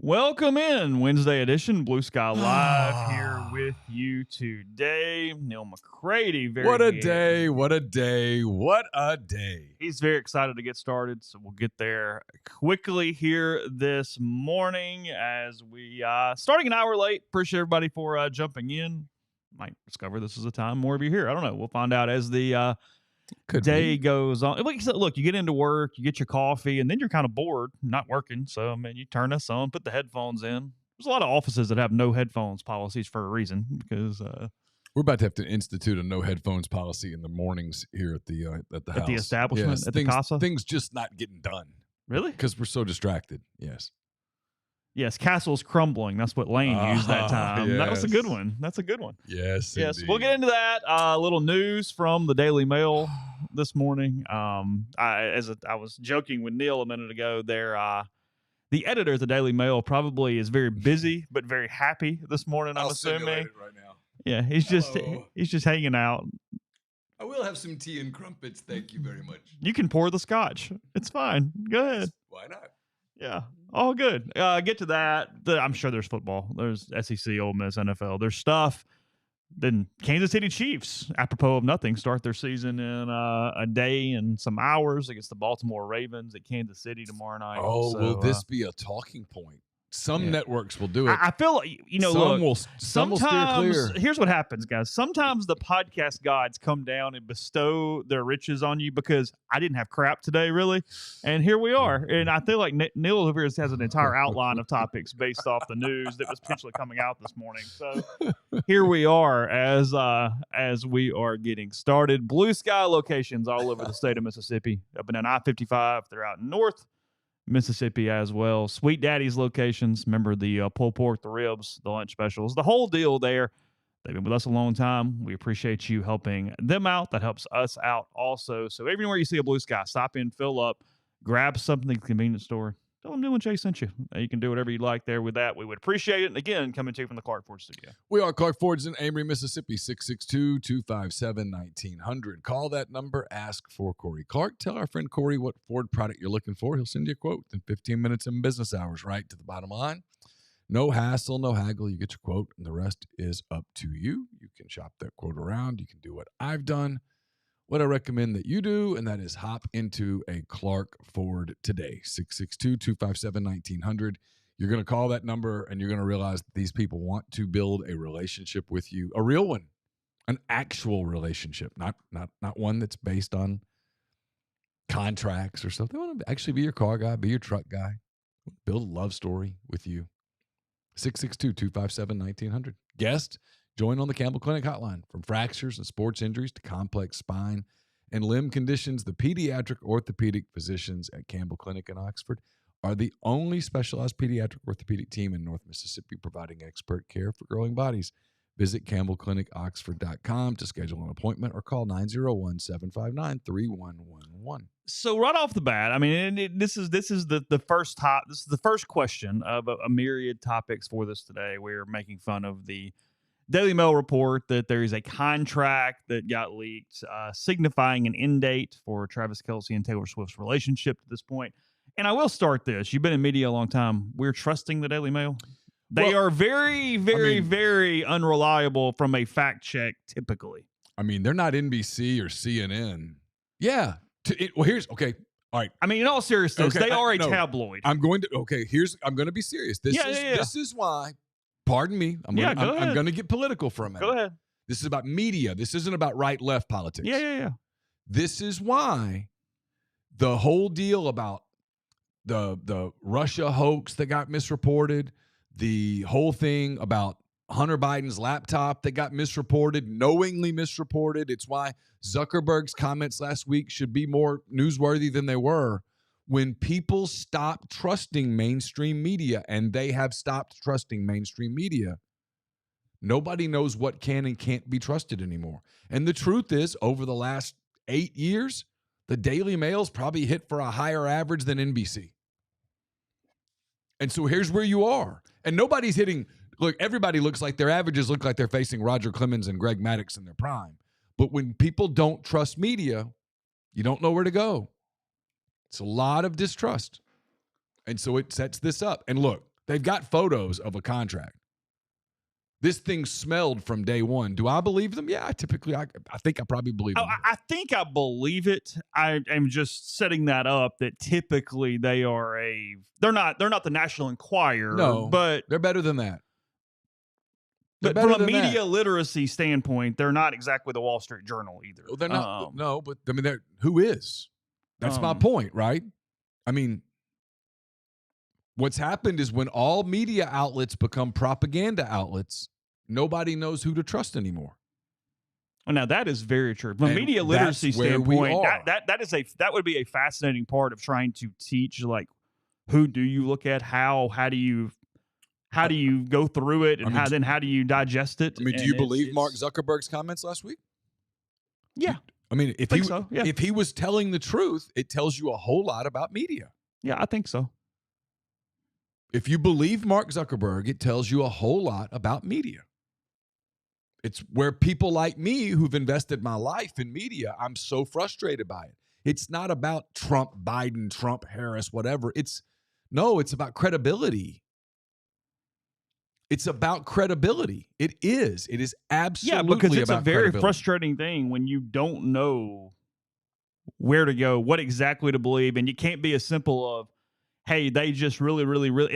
Welcome in Wednesday edition, Blue Sky Live here with you today. Neal McCready, What a day, what a day, what a day. He's very excited to get started, so we'll get there quickly here this morning as we starting an hour late. Appreciate everybody for jumping in. Might discover this is a time more of you here. I don't know. We'll find out as the day goes on. Like I said, look, you get into work, you get your coffee, and then you're kind of bored, not working. So, I mean, you turn this on, put the headphones in. There's a lot of offices that have no headphones policies for a reason because we're about to have to institute a no headphones policy in the mornings here at the house. At the establishment, yes, at the casa? Things just not getting done. Really? Because we're so distracted, yes. Yes, castle's crumbling. That's what Lane used that time. Yes. That was a good one. That's a good one. Yes, Yes, indeed. we'll get into that. A little news from the Daily Mail this morning. I was joking with Neal a minute ago, the editor of the Daily Mail probably is very busy but very happy this morning. I'm assuming. Simulate it right now. Yeah, he's just hanging out. I will have some tea and crumpets. Thank you very much. You can pour the scotch. It's fine. Go ahead. Why not? Yeah. All good. Get to that. I'm sure there's football. There's SEC, Ole Miss, NFL. There's stuff. Then Kansas City Chiefs, apropos of nothing, start their season in a day and some hours against the Baltimore Ravens at Kansas City tomorrow night. Oh, so, will this be a talking point? Some networks will do it. I feel like, some will steer clear. Here's what happens, guys. Sometimes the podcast gods come down and bestow their riches on you because I didn't have crap today, really. And here we are. And I feel like Neal over here has an entire outline of topics based off the news that was potentially coming out this morning. So here we are as we are getting started. Blue Sky locations all over the state of Mississippi, up and down I-55. They're out north Mississippi as well. Sweet Daddy's locations. Remember the pulled pork, the ribs, the lunch specials, the whole deal there. They've been with us a long time. We appreciate you helping them out. That helps us out also. So everywhere you see a Blue Sky, stop in, fill up, grab something at the convenience store. Tell them Neal and Jay sent you. You can do whatever you'd like there with that. We would appreciate it. And again, coming to you from the Clark Ford studio. We are Clark Ford's in Amory, Mississippi, 662-257-1900. Call that number. Ask for Corey Clark. Tell our friend Corey what Ford product you're looking for. He'll send you a quote in 15 minutes in business hours, right to the bottom line. No hassle, no haggle. You get your quote, and the rest is up to you. You can shop that quote around. You can do what I've done, what I recommend that you do, and that is hop into a Clark Ford today, 662-257-1900. You're going to call that number, and you're going to realize that these people want to build a relationship with you, a real one, an actual relationship, not one that's based on contracts or something. They want to actually be your car guy, be your truck guy, build a love story with you. 662-257-1900. Guest, join on the Campbell Clinic hotline. From fractures and sports injuries to complex spine and limb conditions, the pediatric orthopedic physicians at Campbell Clinic in Oxford are the only specialized pediatric orthopedic team in North Mississippi providing expert care for growing bodies. Visit campbellclinicoxford.com to schedule an appointment or call 901-759-3111. So right off the bat, I mean, this is the first this is the first question of a myriad topics for this today. We're making fun of the Daily Mail report that there is a contract that got leaked signifying an end date for Travis Kelce and Taylor Swift's relationship at this point. And I will start this. You've been in media a long time. We're trusting the Daily Mail. They are very, very, very unreliable from a fact check typically. I mean, they're not NBC or CNN. Yeah. Here's okay. All right. I mean, in all seriousness, they are a tabloid. I'm going to be serious. This is why, pardon me, I'm going to get political for a minute. Go ahead. This is about media. This isn't about right-left politics. Yeah. This is why the whole deal about the Russia hoax that got misreported, the whole thing about Hunter Biden's laptop that got misreported, knowingly misreported. It's why Zuckerberg's comments last week should be more newsworthy than they were. When people stop trusting mainstream media, and they have stopped trusting mainstream media, nobody knows what can and can't be trusted anymore. And the truth is, over the last 8 years, the Daily Mail's probably hit for a higher average than NBC. And so here's where you are. And nobody's hitting. Look, everybody looks like their averages look like they're facing Roger Clemens and Greg Maddux in their prime. But when people don't trust media, you don't know where to go. It's a lot of distrust. And so it sets this up. And look, They've got photos of a contract. This thing smelled from day one. Do I believe them? Yeah, I think I probably believe them. I think I believe it. I am just setting that up that typically they're not the National Enquirer. No, but they're better than that. But from a media literacy standpoint, they're not exactly the Wall Street Journal either. Well, they're not. No, but I mean, who is? That's my point, right? I mean, what's happened is when all media outlets become propaganda outlets, nobody knows who to trust anymore. Well, now that is very true. From a media literacy standpoint, that would be a fascinating part of trying to teach, like, who do you look at, how do you go through it, and how do you digest it? I mean, do you believe Mark Zuckerberg's comments last week? Yeah. I mean, if he was telling the truth, it tells you a whole lot about media. Yeah, I think so. If you believe Mark Zuckerberg, it tells you a whole lot about media. It's where people like me who've invested my life in media, I'm so frustrated by it. It's not about Trump, Biden, Trump, Harris, whatever. It's about credibility. It's about credibility. It is. It is absolutely because it's about a very credibility. frustrating thing when you don't know where to go, what exactly to believe, and you can't be as simple of, hey, they just really,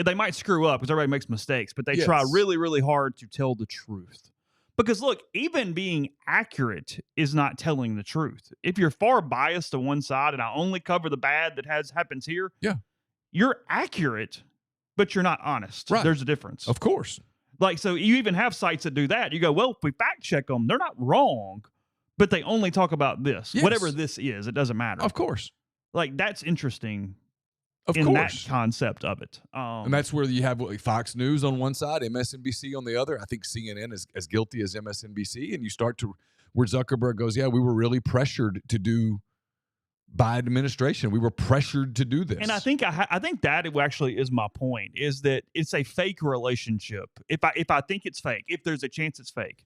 they might screw up because everybody makes mistakes, but they try really, really hard to tell the truth. Because look, even being accurate is not telling the truth. If you're far biased to one side and I only cover the bad that happens here, you're accurate, but you're not honest. Right. There's a difference. Of course. Like, so you even have sites that do that. You go, well, if we fact check them, they're not wrong, but they only talk about this. Yes. Whatever this is, it doesn't matter. Of course. Like, that's interesting. Of in course. that concept of it. And that's where you have Fox News on one side, MSNBC on the other. I think CNN is as guilty as MSNBC. And you start to where Zuckerberg goes, we were really pressured to do by administration. We were pressured to do this. And I think that actually is my point, is that it's a fake relationship. If I think it's fake, if there's a chance it's fake,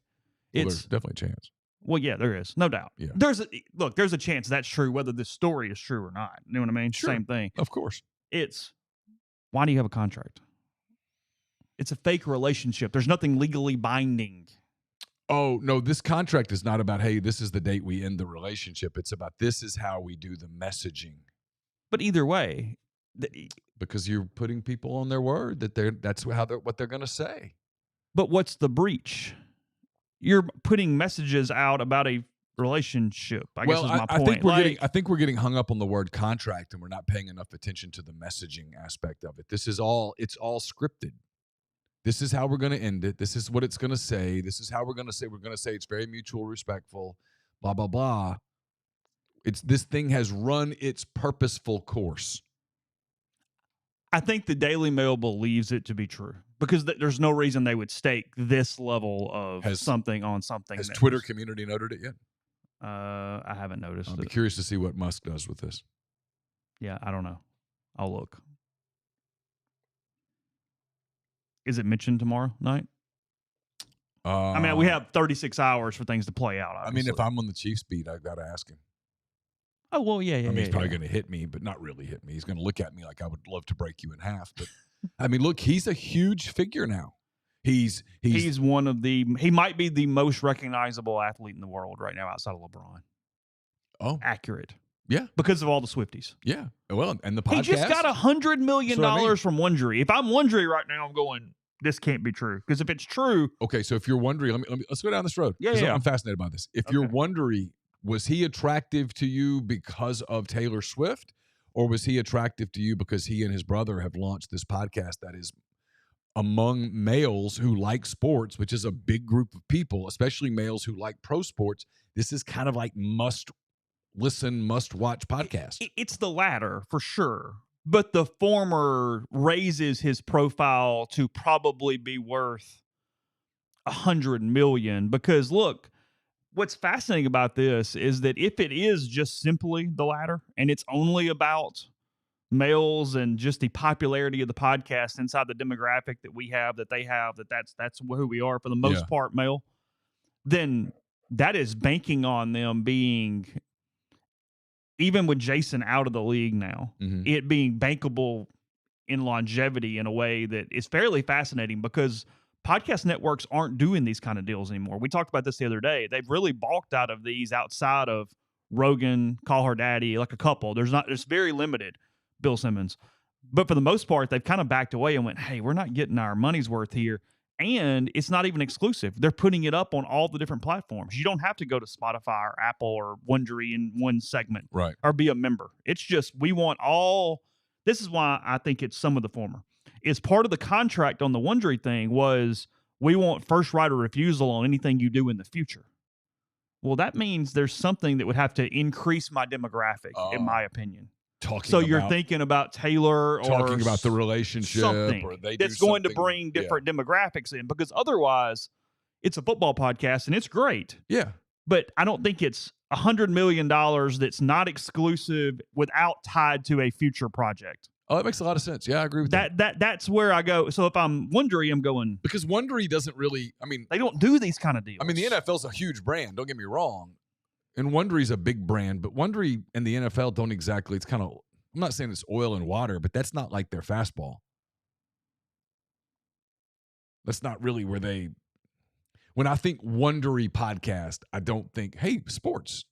there's definitely a chance. Well, yeah, there is. No doubt. Yeah. There's a chance that's true, whether this story is true or not. You know what I mean? Sure. Same thing. Of course. It's, why do you have a contract? It's a fake relationship. There's nothing legally binding. Oh, no, this contract is not about, hey, this is the date we end the relationship. It's about this is how we do the messaging. But either way. Because you're putting people on their word that that's what they're going to say. But what's the breach? You're putting messages out about a relationship. I guess is my point. I think we're getting hung up on the word contract, and we're not paying enough attention to the messaging aspect of it. It's all scripted. This is how we're going to end it. This is what it's going to say. This is how we're going to say. We're going to say it's very mutual, respectful, blah, blah, blah. This thing has run its purposeful course. I think the Daily Mail believes it to be true because there's no reason they would stake this level of something on something. Has Twitter community noted it yet? I haven't noticed. I'll be curious to see what Musk does with this. Yeah, I don't know. I'll look. Is it mentioned tomorrow night? I mean, we have 36 hours for things to play out. Obviously. I mean, if I'm on the Chiefs beat, I've got to ask him. Oh, well, yeah. I mean, he's probably going to hit me, but not really hit me. He's going to look at me like I would love to break you in half. But I mean, look, he's a huge figure now. He's one of he might be the most recognizable athlete in the world right now outside of LeBron. Oh, accurate. Yeah, because of all the Swifties. Yeah, well, and the podcast. He just got $100 million from Wondery. If I'm Wondery right now, I'm going, this can't be true. Because if it's true, okay. So if you're Wondery, let's go down this road. Yeah. I'm fascinated by this. If you're Wondery, was he attractive to you because of Taylor Swift, or was he attractive to you because he and his brother have launched this podcast that is among males who like sports, which is a big group of people, especially males who like pro sports? This is kind of like must-listen, must-watch podcast. It's the latter for sure, but the former raises his profile to probably be worth $100 million. Because look, what's fascinating about this is that if it is just simply the latter and it's only about males and just the popularity of the podcast inside the demographic that we have, that they have, that's who we are for the most part, male, then that is banking on them being, even with Jason out of the league now, it being bankable in longevity in a way that is fairly fascinating because podcast networks aren't doing these kind of deals anymore. We talked about this the other day. They've really balked out of these outside of Rogan, Call Her Daddy, like a couple. There's very limited, Bill Simmons. But for the most part, they've kind of backed away and went, hey, we're not getting our money's worth here. And it's not even exclusive. They're putting it up on all the different platforms. You don't have to go to Spotify or Apple or Wondery in one segment Right. or be a member. It's just we want all. This is why I think it's some of the former. It's part of the contract on the Wondery thing was we want first right of refusal on anything you do in the future. Well, that means there's something that would have to increase my demographic, in my opinion. You're thinking about Taylor or talking about the relationship something or they that's going to bring different demographics in, because otherwise it's a football podcast and it's great. Yeah. But I don't think it's $100 million that's not exclusive without tied to a future project. Oh, that makes a lot of sense. Yeah, I agree with that. That's where I go. So if I'm Wondery, I'm going. Because Wondery doesn't really, they don't do these kind of deals. I mean, the NFL's a huge brand, don't get me wrong. And Wondery's a big brand, but Wondery and the NFL don't exactly, it's kind of, I'm not saying it's oil and water, but that's not like their fastball. That's not really where they, when I think Wondery podcast, I don't think, hey, sports.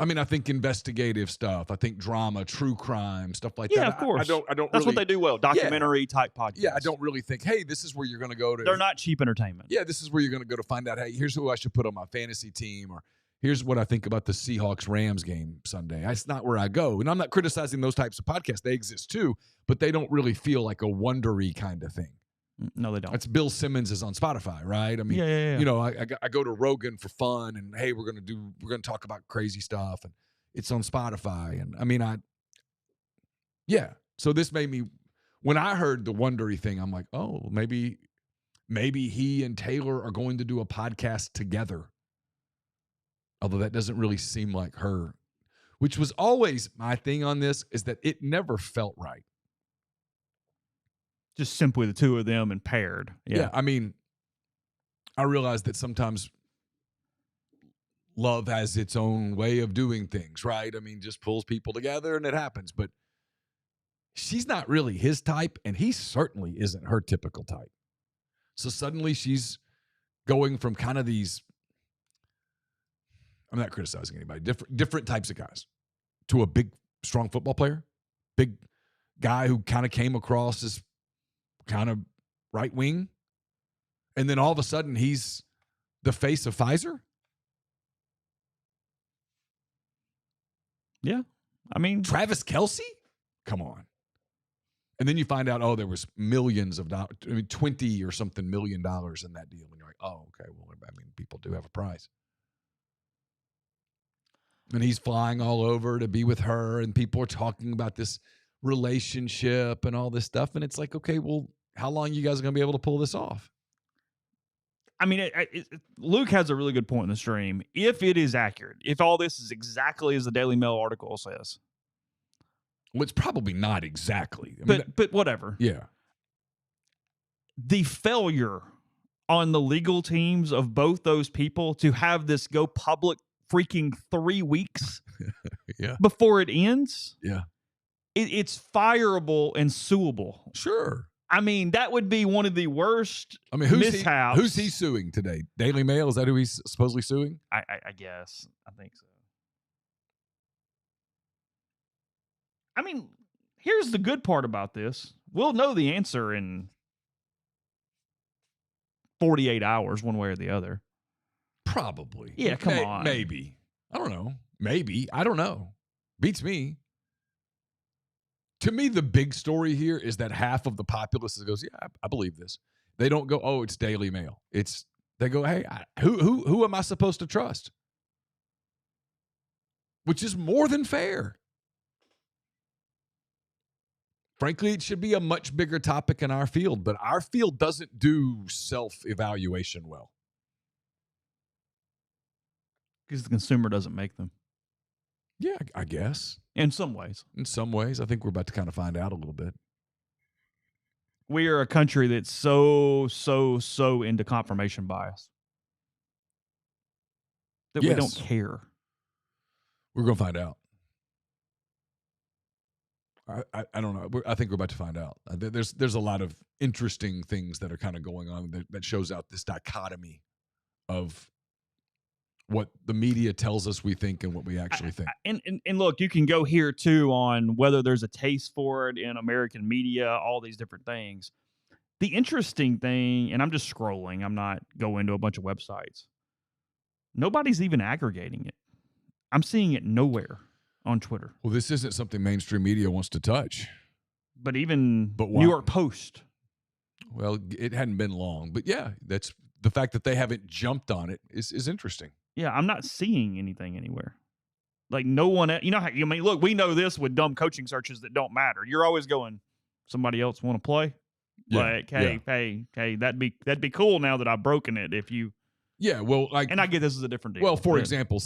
I mean, I think investigative stuff. I think drama, true crime, stuff like that. Yeah, of course. I don't. That's what they do well. Documentary type podcasts. Yeah, I don't really think, hey, this is where you're going to go to. They're not cheap entertainment. Yeah, this is where you're going to go to find out, hey, here's who I should put on my fantasy team, or here's what I think about the Seahawks-Rams game Sunday. That's not where I go. And I'm not criticizing those types of podcasts. They exist too, but they don't really feel like a Wondery kind of thing. No, they don't. That's Bill Simmons is on Spotify, right? I mean, yeah. You know, I go to Rogan for fun, and hey, we're going to talk about crazy stuff, and it's on Spotify. And I mean, so this made me, when I heard the Wondery thing, I'm like, oh, maybe he and Taylor are going to do a podcast together. Although that doesn't really seem like her, which was always my thing on this, is that it never felt right. Just simply the two of them and paired. Yeah. I mean, I realize that sometimes love has its own way of doing things, right? I mean, just pulls people together and it happens. But she's not really his type, and he certainly isn't her typical type. So suddenly she's going from kind of these, I'm not criticizing anybody, different types of guys, to a big, strong football player, big guy who kind of came across as kind of right wing. And then all of a sudden he's the face of Pfizer. Yeah. I mean, Travis Kelce? Come on. And then you find out, oh, there was millions of dollars, 20 or something $1 million in that deal. And you're like, oh, okay. Well, I mean, people do have a price. And he's flying all over to be with her, and people are talking about this relationship and all this stuff. And it's like, okay, well, how long you guys are going to be able to pull this off? I mean, Luke has a really good point in the stream. If it is accurate, if all this is exactly as the Daily Mail article says. Well, it's probably not exactly. But whatever. Yeah. The failure on the legal teams of both those people to have this go public freaking 3 weeks before it ends. Yeah. It's fireable and suable. Sure. I mean, that would be one of the worst mishaps. Who's he suing today? Daily Mail? Is that who he's supposedly suing? I guess. I think so. I mean, here's the good part about this. We'll know the answer in 48 hours, one way or the other. Probably. Yeah, come on. Maybe. I don't know. Maybe. I don't know. Beats me. To me, the big story here is that half of the populace goes, yeah, I believe this. They don't go, oh, it's Daily Mail. They go, hey, who am I supposed to trust? Which is more than fair. Frankly, it should be a much bigger topic in our field, but our field doesn't do self-evaluation well. Because the consumer doesn't make them. Yeah, I guess. In some ways. In some ways. I think we're about to kind of find out a little bit. We are a country that's so into confirmation bias that we don't care. We're going to find out. I don't know. I think we're about to find out. There's a lot of interesting things that are kind of going on that shows out this dichotomy of what the media tells us we think and what we actually think. And look, you can go here too on whether there's a taste for it in American media, all these different things. The interesting thing, and I'm just scrolling, I'm not going to a bunch of websites. Nobody's even aggregating it. I'm seeing it nowhere on Twitter. Well, this isn't something mainstream media wants to touch. But even New York Post. Well, it hadn't been long. But yeah, that's the fact that they haven't jumped on it is interesting. Yeah, I'm not seeing anything anywhere. Like no one, you know how, I mean, look, we know this with dumb coaching searches that don't matter. You're always going, somebody else want to play? Yeah, like, hey, that'd be cool now that I've broken it. If you, well, like, and I get this is a different deal. Well, for example,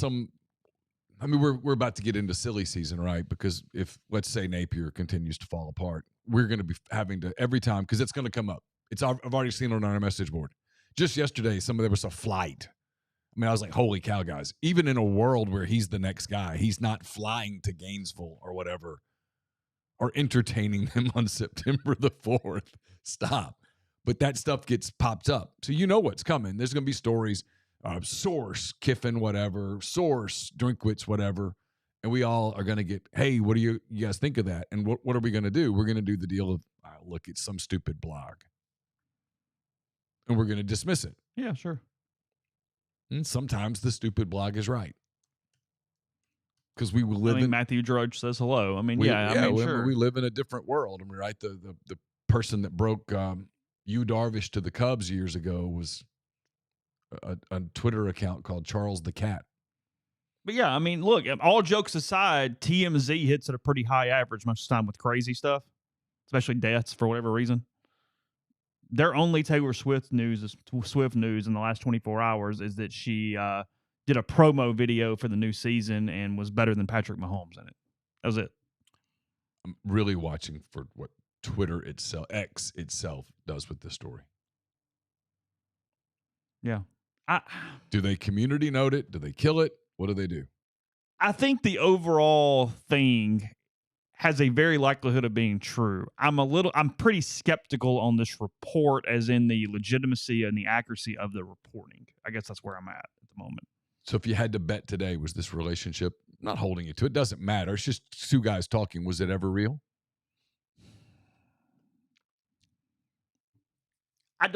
we're about to get into silly season, right? Because if, let's say, Napier continues to fall apart, we're going to be having to every time, because it's going to come up. I've already seen it on our message board. Just yesterday, there was a flight. I mean, I was like, holy cow, guys. Even in a world where he's the next guy, he's not flying to Gainesville or whatever, or entertaining them on September the 4th. Stop. But that stuff gets popped up. So you know what's coming. There's going to be stories. Source, Kiffin, whatever. Source, Drinkwitz, whatever. And we all are going to get, hey, what do you guys think of that? And what are we going to do? We're going to do the deal of, look, it's some stupid blog. And we're going to dismiss it. Yeah, sure. And sometimes the stupid blog is right. Because we will live in. Matthew Drudge says hello. I mean, sure. We live in a different world. I mean, right? The person that broke Yu Darvish to the Cubs years ago was a Twitter account called Charles the Cat. But yeah, I mean, look, all jokes aside, TMZ hits at a pretty high average most of the time with crazy stuff, especially deaths for whatever reason. Their only Taylor Swift news in the last 24 hours is that she did a promo video for the new season and was better than Patrick Mahomes in it. That was it. I'm really watching for what Twitter itself, X itself, does with this story. Yeah. Do they community note it? Do they kill it? What do they do? I think the overall thing has a very likelihood of being true. I'm pretty skeptical on this report, as in the legitimacy and the accuracy of the reporting. I guess that's where I'm at the moment. So if you had to bet today, was this relationship, not holding you to it, doesn't matter. It's just two guys talking. Was it ever real? I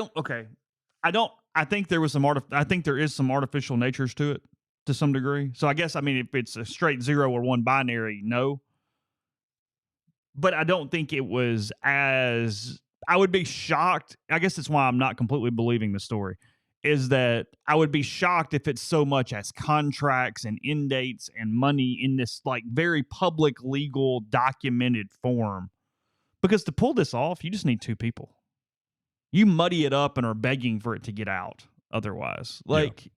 think there was I think there is some artificial natures to it to some degree. So I guess, I mean, if it's a straight 0 or 1 binary, no. But I don't think it was as, I would be shocked. I guess that's why I'm not completely believing the story, is that I would be shocked if it's so much as contracts and end dates and money in this like very public, legal, documented form. Because to pull this off, you just need 2 people. You muddy it up and are begging for it to get out otherwise.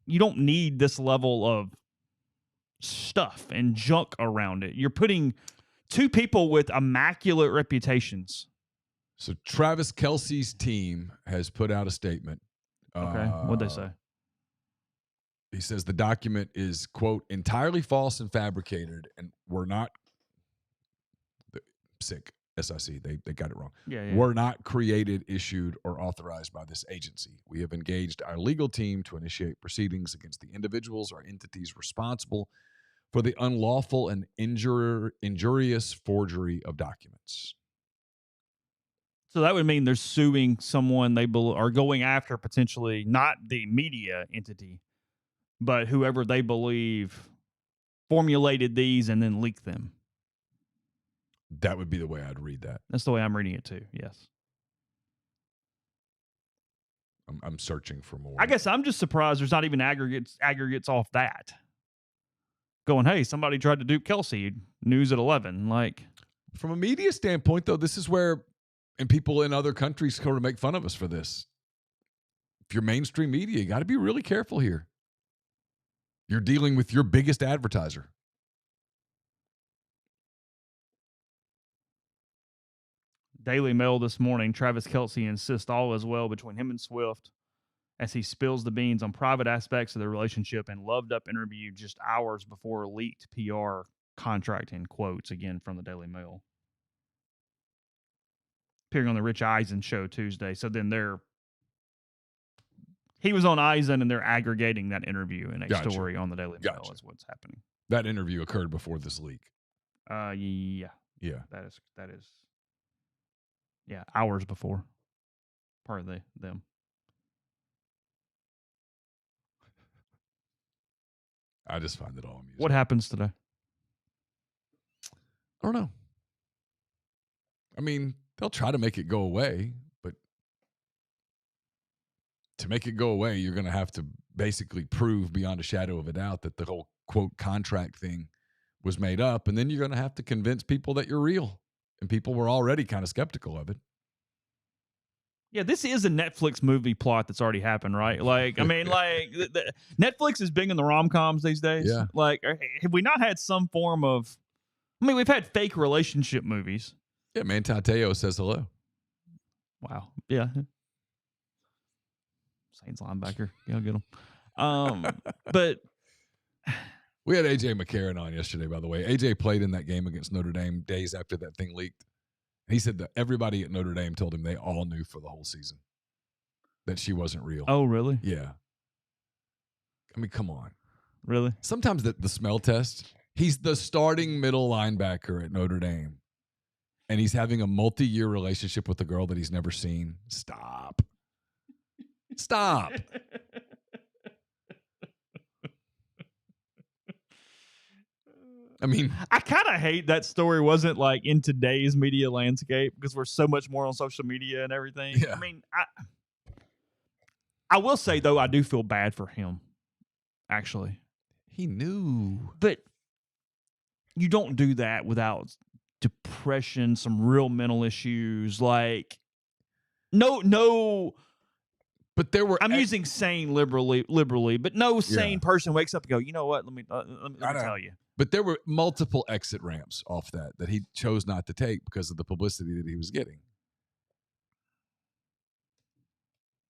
You don't need this level of stuff and junk around it. You're putting 2 people with immaculate reputations. So Travis Kelce's team has put out a statement. Okay, what'd they say? He says the document is, quote, entirely false and fabricated, and we're not SIC. They got it wrong. Yeah. Were not created, issued, or authorized by this agency. We have engaged our legal team to initiate proceedings against the individuals or entities responsible for the unlawful and injurious forgery of documents. So that would mean they're suing someone they are going after, potentially not the media entity, but whoever they believe formulated these and then leaked them. That would be the way I'd read that. That's the way I'm reading it too. Yes. I'm searching for more. I guess I'm just surprised there's not even aggregates off that. Going, hey, somebody tried to dupe Kelce. News at 11. Like, from a media standpoint, though, this is where, and people in other countries come to make fun of us for this. If you're mainstream media, you got to be really careful here. You're dealing with your biggest advertiser. Daily Mail this morning, Travis Kelce insists all is well between him and Swift, as he spills the beans on private aspects of their relationship and loved-up interview just hours before leaked PR contract, in quotes, again from the Daily Mail. Appearing on the Rich Eisen show Tuesday. So then he was on Eisen and they're aggregating that interview in a story on the Daily Mail is what's happening. That interview occurred before this leak. Yeah. Yeah. That is hours before. Part of them. I just find it all amusing. What happens today? I don't know. I mean, they'll try to make it go away, but to make it go away, you're going to have to basically prove beyond a shadow of a doubt that the whole, quote, contract thing was made up. And then you're going to have to convince people that you're real. And people were already kind of skeptical of it. Yeah, this is a Netflix movie plot that's already happened, right? Like, I mean, like, Netflix is big in the rom-coms these days. Yeah. Like, have we not had some form of, I mean, we've had fake relationship movies. Yeah, Manti Te'o says hello. Wow. Yeah. Saints linebacker. Yeah, I'll get him. But we had AJ McCarron on yesterday, by the way. AJ played in that game against Notre Dame days after that thing leaked. He said that everybody at Notre Dame told him they all knew for the whole season that she wasn't real. Oh, really? Yeah. I mean, come on. Really? Sometimes the smell test, he's the starting middle linebacker at Notre Dame, and he's having a multi-year relationship with a girl that he's never seen. Stop. Stop. I mean, I kind of hate that story wasn't like in today's media landscape because we're so much more on social media and everything. Yeah. I mean, I will say, though, I do feel bad for him, actually. he knew. But you don't do that without depression, some real mental issues. Like, no. But there were. I'm using sane liberally, but no sane person wakes up and go, you know what? Let me tell you. But there were multiple exit ramps off that he chose not to take because of the publicity that he was getting.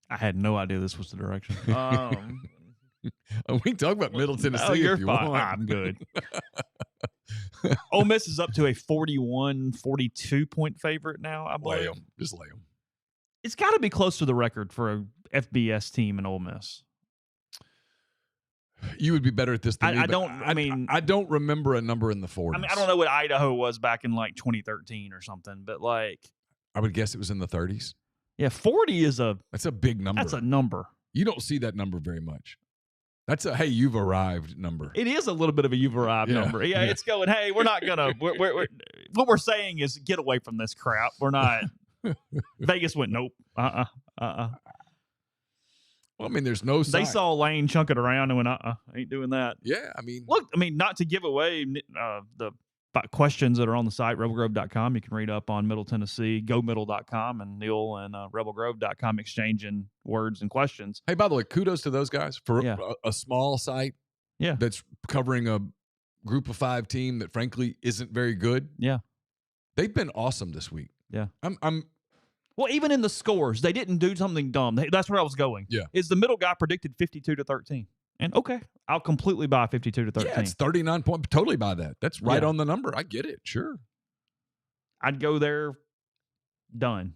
I had no idea this was the direction. We can talk about Middle Tennessee if you want. I'm good. Ole Miss is up to a 42 point favorite now, I believe. Just lay them. It's got to be close to the record for a FBS team in Ole Miss. You would be better at this than me. I don't remember a number in the 40s. I mean, I don't know what Idaho was back in like 2013 or something, but like, I would guess it was in the 30s. Yeah, 40 is that's a big number. That's a number. You don't see that number very much. That's a hey, you've arrived number. It is a little bit of a you've arrived number. Yeah, it's going. Hey, we're not gonna. We're what we're saying is get away from this crap. We're not. Vegas went nope. Well, I mean, there's no sign. They saw Lane chunk it around and went, ain't doing that. Yeah, I mean, look, not to give away the questions that are on the site, rebelgrove.com. You can read up on Middle Tennessee, gomiddle.com, and Neal and rebelgrove.com exchanging words and questions. Hey, by the way, kudos to those guys for a small site that's covering a group of 5 team that, frankly, isn't very good. Yeah. They've been awesome this week. Yeah. I'm Well, even in the scores, they didn't do something dumb. That's where I was going. Yeah. Is the middle guy predicted 52-13. And okay, I'll completely buy 52-13. Yeah, it's 39 points. Totally buy that. That's right on the number. I get it. Sure. I'd go there. Done.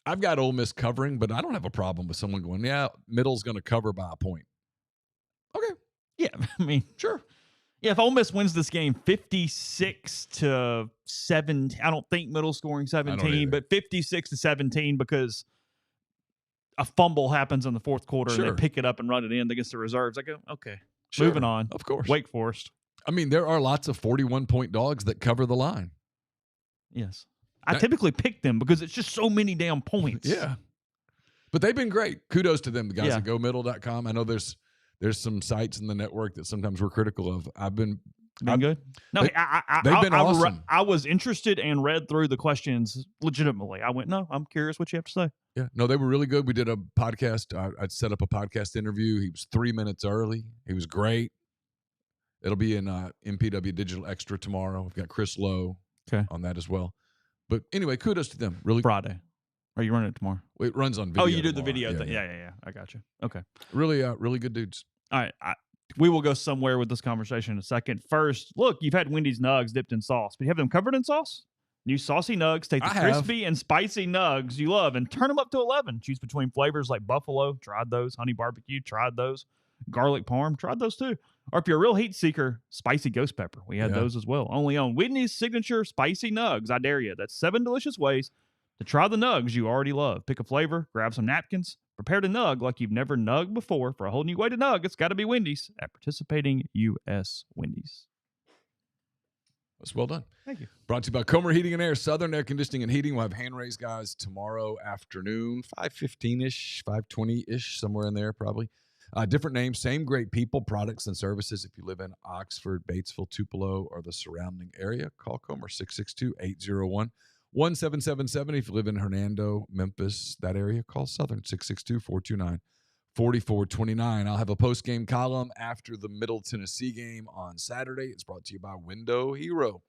I've got Ole Miss covering, but I don't have a problem with someone going, yeah, middle's going to cover by a point. Okay. Yeah, I mean, sure. Yeah, if Ole Miss wins this game 56-17, I don't think middle scoring 17, but 56-17 because a fumble happens in the fourth quarter and they pick it up and run it in against the reserves. I go, okay, moving on. Of course. Wake Forest. I mean, there are lots of 41-point dogs that cover the line. Yes. I typically pick them because it's just so many damn points. Yeah. But they've been great. Kudos to them, the guys at gomiddle.com. I know there's some sites in the network that sometimes we're critical of. I've been good. No, they've been awesome. I was interested and read through the questions legitimately. I went, no, I'm curious what you have to say. Yeah, no, they were really good. We did a podcast. I'd set up a podcast interview. He was 3 minutes early. He was great. It'll be in MPW Digital Extra tomorrow. We've got Chris Lowe on that as well. But anyway, kudos to them. Really Friday. Are you running it tomorrow? It runs on video. Oh, you do tomorrow. the video thing. Yeah. I got you. Okay. Really good dudes. All right. We will go somewhere with this conversation in a second. First, look, you've had Wendy's nugs dipped in sauce, but you have them covered in sauce? New saucy nugs. Take the crispy and spicy nugs you love and turn them up to 11. Choose between flavors like buffalo. Tried those. Honey barbecue. Tried those. Garlic parm. Tried those too. Or if you're a real heat seeker, spicy ghost pepper. We had those as well. Only on Wendy's signature spicy nugs. I dare you. That's 7 delicious ways to try the nugs you already love. Pick a flavor. Grab some napkins. Prepare to nug like you've never nugged before. For a whole new way to nug, it's got to be Wendy's at participating U.S. Wendy's. That's well done. Thank you. Brought to you by Comer Heating and Air, Southern Air Conditioning and Heating. We'll have hand raised guys tomorrow afternoon, 5:15-ish, 5:20-ish, somewhere in there probably. Different names, same great people, products, and services. If you live in Oxford, Batesville, Tupelo, or the surrounding area, call Comer 662-801-1777. If you live in Hernando, Memphis, that area, call Southern 662-429-4429. I'll have a post-game column after the Middle Tennessee game on Saturday. It's brought to you by Window Hero.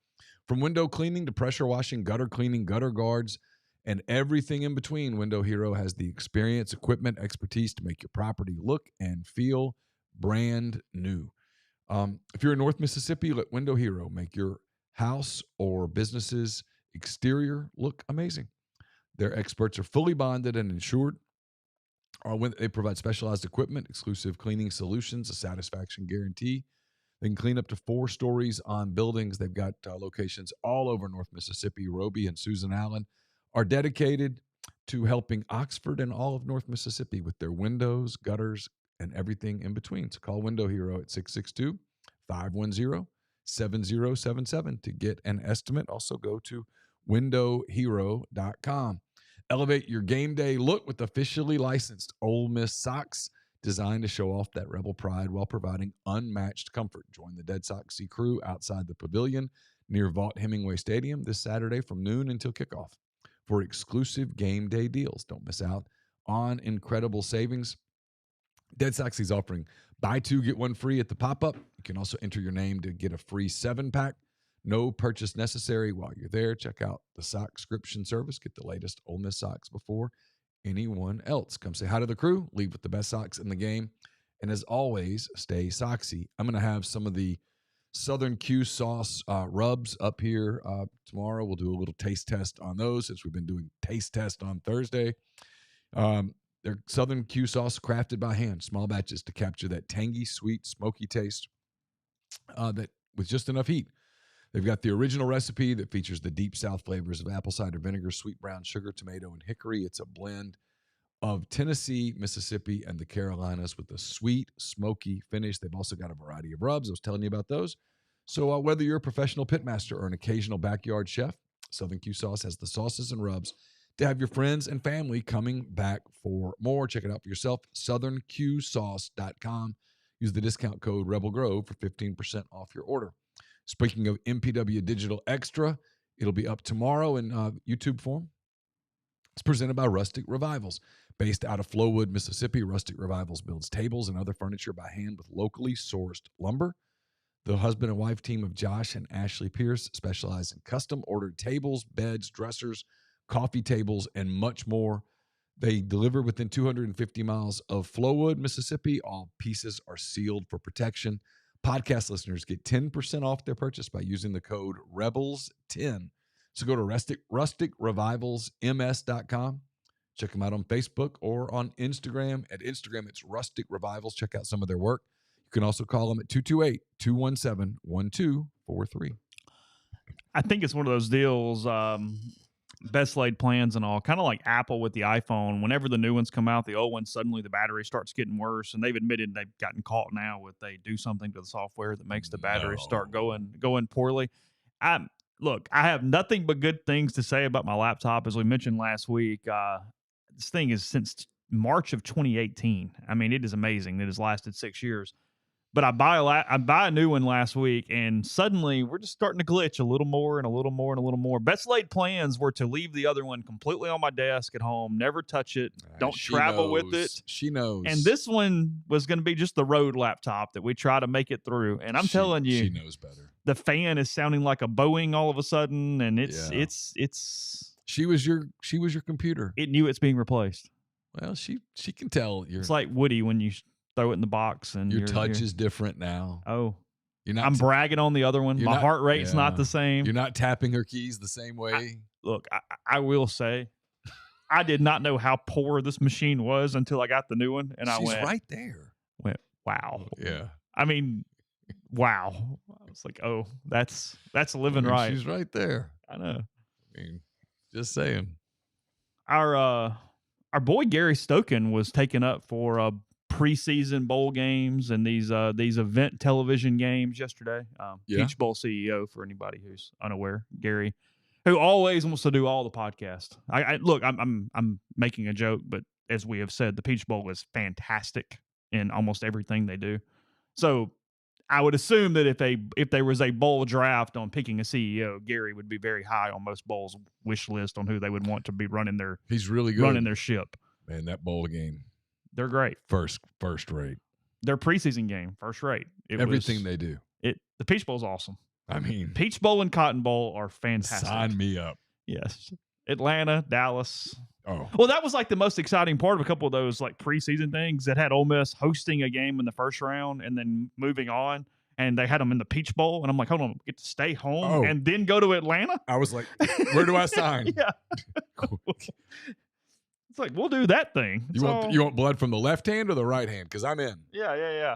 From window cleaning to pressure washing, gutter cleaning, gutter guards, and everything in between, Window Hero has the experience, equipment, expertise to make your property look and feel brand new. If you're in North Mississippi, let Window Hero make your house or business's exterior look amazing. Their experts are fully bonded and insured. They provide specialized equipment, exclusive cleaning solutions, a satisfaction guarantee. They can clean up to 4 stories on buildings. They've got locations all over North Mississippi. Roby and Susan Allen are dedicated to helping Oxford and all of North Mississippi with their windows, gutters, and everything in between. So call Window Hero at 662-510-7077 to get an estimate. Also go to windowhero.com. Elevate your game day look with officially licensed Ole Miss socks designed to show off that Rebel pride while providing unmatched comfort. Join the Dead Soxy crew outside the pavilion near Vaught Hemingway Stadium this Saturday from noon until kickoff for exclusive game day deals. Don't miss out on incredible savings. Dead Soxy is offering buy 2, get 1 free at the pop-up. You can also enter your name to get a free 7-pack. No purchase necessary while you're there. Check out the Sockscription service. Get the latest Ole Miss socks before anyone else. Come say hi to the crew. Leave with the best socks in the game. And as always, stay Soxy. I'm going to have some of the Southern Q sauce rubs up here tomorrow. We'll do a little taste test on those since we've been doing taste test on Thursday. They're Southern Q sauce crafted by hand, small batches to capture that tangy, sweet, smoky taste that with just enough heat. They've got the original recipe that features the deep South flavors of apple cider vinegar, sweet brown sugar, tomato, and hickory. It's a blend of Tennessee, Mississippi, and the Carolinas with a sweet, smoky finish. They've also got a variety of rubs. I was telling you about those. So whether you're a professional pitmaster or an occasional backyard chef, Southern Q Sauce has the sauces and rubs to have your friends and family coming back for more. Check it out for yourself, southernqsauce.com. Use the discount code RebelGrove for 15% off your order. Speaking of MPW Digital Extra, it'll be up tomorrow in YouTube form. It's presented by Rustic Revivals. Based out of Flowood, Mississippi, Rustic Revivals builds tables and other furniture by hand with locally sourced lumber. The husband and wife team of Josh and Ashley Pierce specialize in custom-ordered tables, beds, dressers, coffee tables, and much more. They deliver within 250 miles of Flowood, Mississippi. All pieces are sealed for protection. Podcast listeners get 10% off their purchase by using the code REBELS10. So go to rusticrevivalsms.com. Check them out on Facebook or on Instagram. At Instagram, it's Rustic Revivals. Check out some of their work. You can also call them at 228-217-1243. I think it's one of those deals, best laid plans and all, kind of like Apple with the iPhone. Whenever the new ones come out, the old ones, suddenly the battery starts getting worse. And they've admitted they've gotten caught now with they do something to the software that makes the battery start going poorly. Look, I have nothing but good things to say about my laptop. As we mentioned last week, this thing is since March of 2018. I mean, it is amazing. It has lasted 6 years. But I buy a new one last week, and suddenly we're just starting to glitch a little more and a little more and a little more. Best laid plans were to leave the other one completely on my desk at home, never touch it, don't travel with it. She knows. And this one was going to be just the road laptop that we try to make it through. And I'm telling you, she knows better. The fan is sounding like a Boeing all of a sudden, and it's She was your computer. It knew it's being replaced. Well, she can tell It's like Woody when you throw it in the box and your touch is different now. Oh, You're not. I'm bragging on the other one. My heart rate's not the same. You're not tapping her keys the same way. I will say, I did not know how poor this machine was until I got the new one, and She's right there. Went, wow. Yeah. I mean, wow. I was like, oh, that's living right. She's right there. I know. I mean, just saying. Our boy Gary Stoken was taken up for preseason bowl games and these event television games yesterday. Peach Bowl CEO, for anybody who's unaware, Gary, who always wants to do all the podcasts. I'm making a joke, but as we have said, the Peach Bowl is fantastic in almost everything they do. So I would assume that if there was a bowl draft on picking a CEO, Gary would be very high on most bowls' wish list on who they would want to be running their. He's really good running their ship. Man, that bowl game, they're great. First rate. Their preseason game, first rate. Everything they do. The Peach Bowl's awesome. I mean, Peach Bowl and Cotton Bowl are fantastic. Sign me up. Yes, Atlanta, Dallas. Oh, well, that was like the most exciting part of a couple of those like preseason things that had Ole Miss hosting a game in the first round and then moving on, and they had them in the Peach Bowl, and I'm like, hold on, get to stay home and then go to Atlanta. I was like, where do I sign? Yeah, it's like we'll do that thing. You want blood from the left hand or the right hand? Because I'm in. Yeah.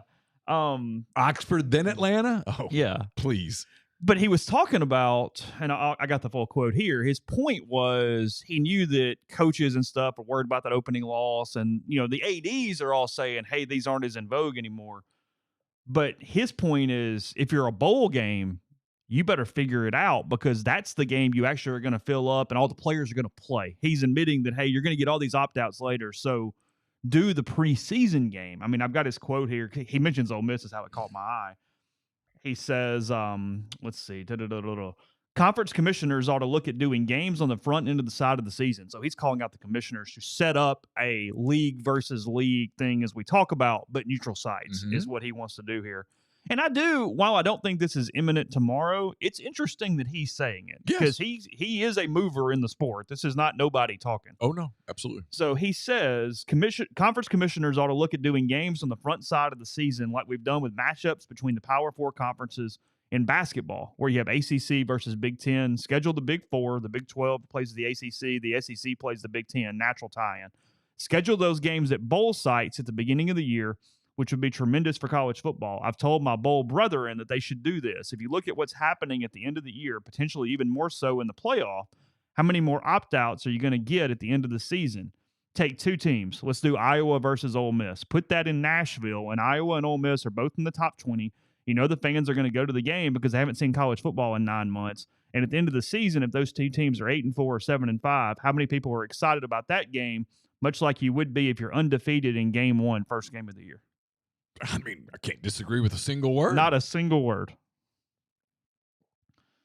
Oxford, then Atlanta. Oh, yeah, please. But he was talking about, and I got the full quote here. His point was he knew that coaches and stuff are worried about that opening loss. And, the ADs are all saying, hey, these aren't as in vogue anymore. But his point is if you're a bowl game, you better figure it out because that's the game you actually are going to fill up and all the players are going to play. He's admitting that, hey, you're going to get all these opt-outs later. So do the preseason game. I mean, I've got his quote here. He mentions Ole Miss is how it caught my eye. He says, let's see, conference commissioners ought to look at doing games on the front end of the side of the season. So he's calling out the commissioners to set up a league versus league thing as we talk about, but neutral sites is what he wants to do here. And while I don't think this is imminent tomorrow, it's interesting that he's saying it because he is a mover in the sport. This is not nobody talking. Oh, no, absolutely. So he says conference commissioners ought to look at doing games on the front side of the season like we've done with matchups between the Power Four conferences in basketball, where you have ACC versus Big Ten, schedule the Big Four, the Big 12 plays the ACC, the SEC plays the Big Ten, natural tie-in. Schedule those games at bowl sites at the beginning of the year, which would be tremendous for college football. I've told my bowl brethren that they should do this. If you look at what's happening at the end of the year, potentially even more so in the playoff, how many more opt-outs are you going to get at the end of the season? Take two teams. Let's do Iowa versus Ole Miss. Put that in Nashville, and Iowa and Ole Miss are both in the top 20. The fans are going to go to the game because they haven't seen college football in 9 months. And at the end of the season, if those two teams are 8-4 or 7-5, how many people are excited about that game, much like you would be if you're undefeated in game one, first game of the year? I mean, I can't disagree with a single word. Not a single word.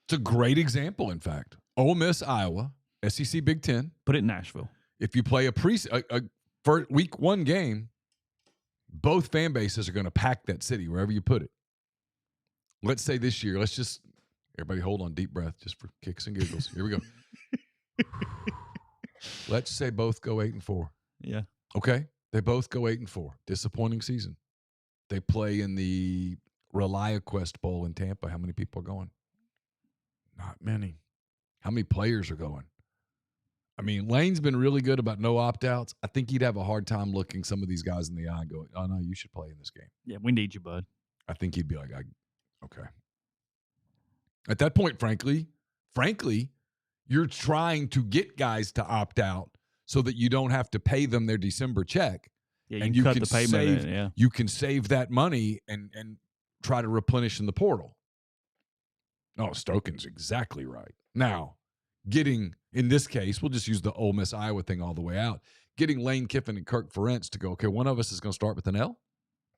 It's a great example, in fact. Ole Miss, Iowa, SEC Big Ten. Put it in Nashville. If you play for week one game, both fan bases are going to pack that city wherever you put it. Let's say this year, everybody hold on, deep breath, just for kicks and giggles. Here we go. Let's say both go 8-4. Yeah. Okay. They both go 8-4. Disappointing season. They play in the ReliaQuest Bowl in Tampa. How many people are going? Not many. How many players are going? I mean, Lane's been really good about no opt-outs. I think he'd have a hard time looking some of these guys in the eye and going, oh, no, you should play in this game. Yeah, we need you, bud. I think he'd be like, okay. At that point, frankly, you're trying to get guys to opt out so that you don't have to pay them their December check. Yeah, you cut the payment. You can save that money and try to replenish in the portal. No, Stoken's exactly right. Now, in this case, we'll just use the Ole Miss Iowa thing all the way out. Getting Lane Kiffin and Kirk Ferentz to go, okay, one of us is going to start with an L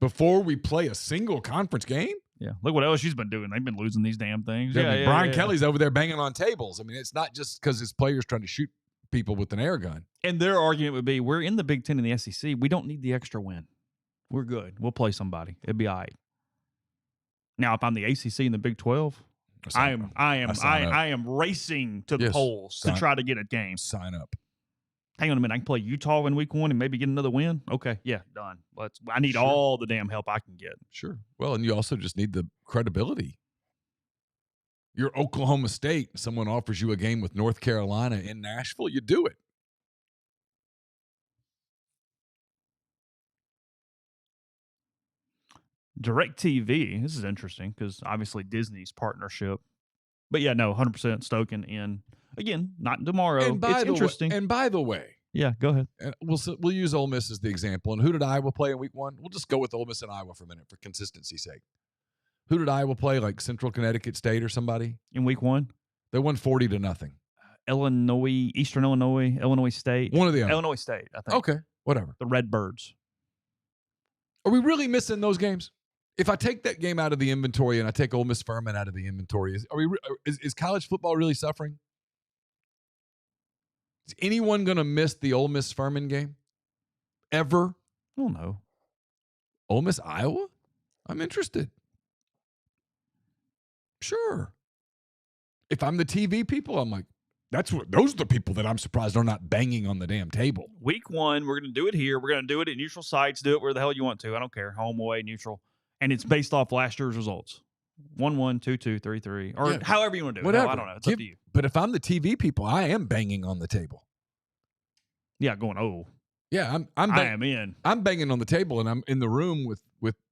before we play a single conference game. Yeah, look what LSU's been doing. They've been losing these damn things. Brian Kelly's over there banging on tables. I mean, it's not just because his players trying to shoot people with an air gun. And their argument would be, we're in the Big Ten and the SEC. We don't need the extra win. We're good. We'll play somebody. It'd be all right. Now, if I'm the ACC and the Big 12, I am racing to the polls to try to get a game. Sign up. Hang on a minute. I can play Utah in week 1 and maybe get another win. Okay, yeah, done. I need all the damn help I can get. Sure. Well, and you also just need the credibility. You're Oklahoma State. Someone offers you a game with North Carolina in Nashville. You do it. DirecTV. This is interesting because obviously Disney's partnership. But yeah, no, 100% Stoken in. Again, not tomorrow. It's interesting. And by the way. Yeah, go ahead. We'll use Ole Miss as the example. And who did Iowa play in week 1? We'll just go with Ole Miss and Iowa for a minute for consistency's sake. Who did Iowa play? Like Central Connecticut State or somebody? In week 1? They won 40-0. Illinois, Eastern Illinois, Illinois State. One of the other. Illinois State, I think. Okay, whatever. The Redbirds. Are we really missing those games? If I take that game out of the inventory and I take Ole Miss Furman out of the inventory, is college football really suffering? Is anyone going to miss the Ole Miss Furman game? Ever? I don't know. Ole Miss Iowa? I'm interested. Sure. If I'm the TV people, I'm like, those are the people that I'm surprised are not banging on the damn table. Week 1, we're going to do it here. We're going to do it at neutral sites. Do it where the hell you want to. I don't care. Home, away, neutral. And it's based off last year's results. 1-1, 2-2, 3-3, or however you want to do it. Whatever. No, I don't know. It's up to you. But if I'm the TV people, I am banging on the table. Yeah, going, oh. Yeah, I am in. I'm banging on the table, and I'm in the room with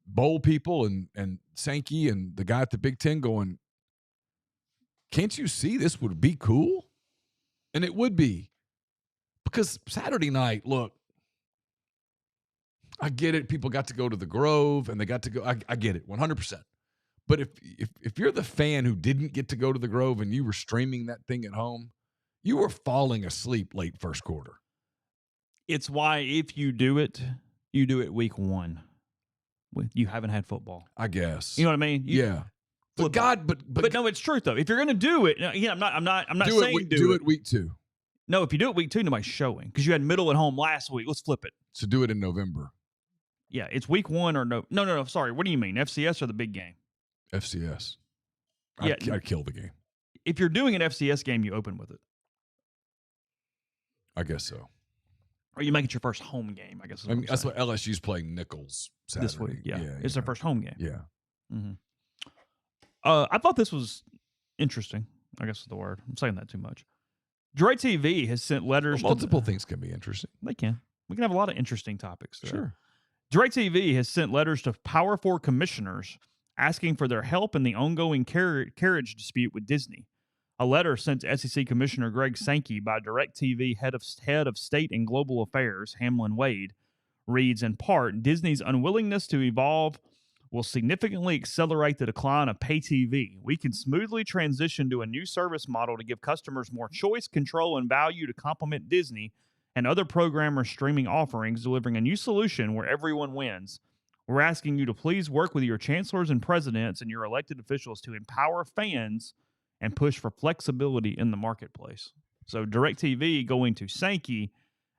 bowl people and Sankey and the guy at the Big Ten going, can't you see this would be cool? And it would be. Because Saturday night, look, I get it. People got to go to the Grove, and they got to go. I get it, 100%. But if you're the fan who didn't get to go to the Grove and you were streaming that thing at home, you were falling asleep late first quarter. It's why if you do it week 1. You haven't had football. I guess. You know what I mean? Yeah. But no, it's truth though. If you're going to do it, I'm not saying do it week 2. No, if you do it week 2, nobody's showing because you had middle at home last week. Let's flip it. So do it in November. Yeah, it's week 1 or no. Sorry, what do you mean? FCS or the big game? FCS. Yeah, I'd kill the game. If you're doing an FCS game, you open with it. I guess so. Or you make it your first home game, I guess. That's what LSU's playing Nichols Saturday. This week. Yeah. It's their first home game. Yeah. Mm-hmm. I thought this was interesting, I guess is the word. I'm saying that too much. DirecTV has sent letters multiple things can be interesting. They can. We can have a lot of interesting topics today. Sure. DirecTV has sent letters to Power 4 commissioners asking for their help in the ongoing carriage dispute with Disney. A letter sent to SEC Commissioner Greg Sankey by DirecTV head of State and Global Affairs, Hamlin Wade, reads in part, Disney's unwillingness to evolve will significantly accelerate the decline of pay TV. We can smoothly transition to a new service model to give customers more choice, control, and value to complement Disney and other programmer streaming offerings, delivering a new solution where everyone wins. We're asking you to please work with your chancellors and presidents and your elected officials to empower fans and push for flexibility in the marketplace. So DirecTV going to Sankey,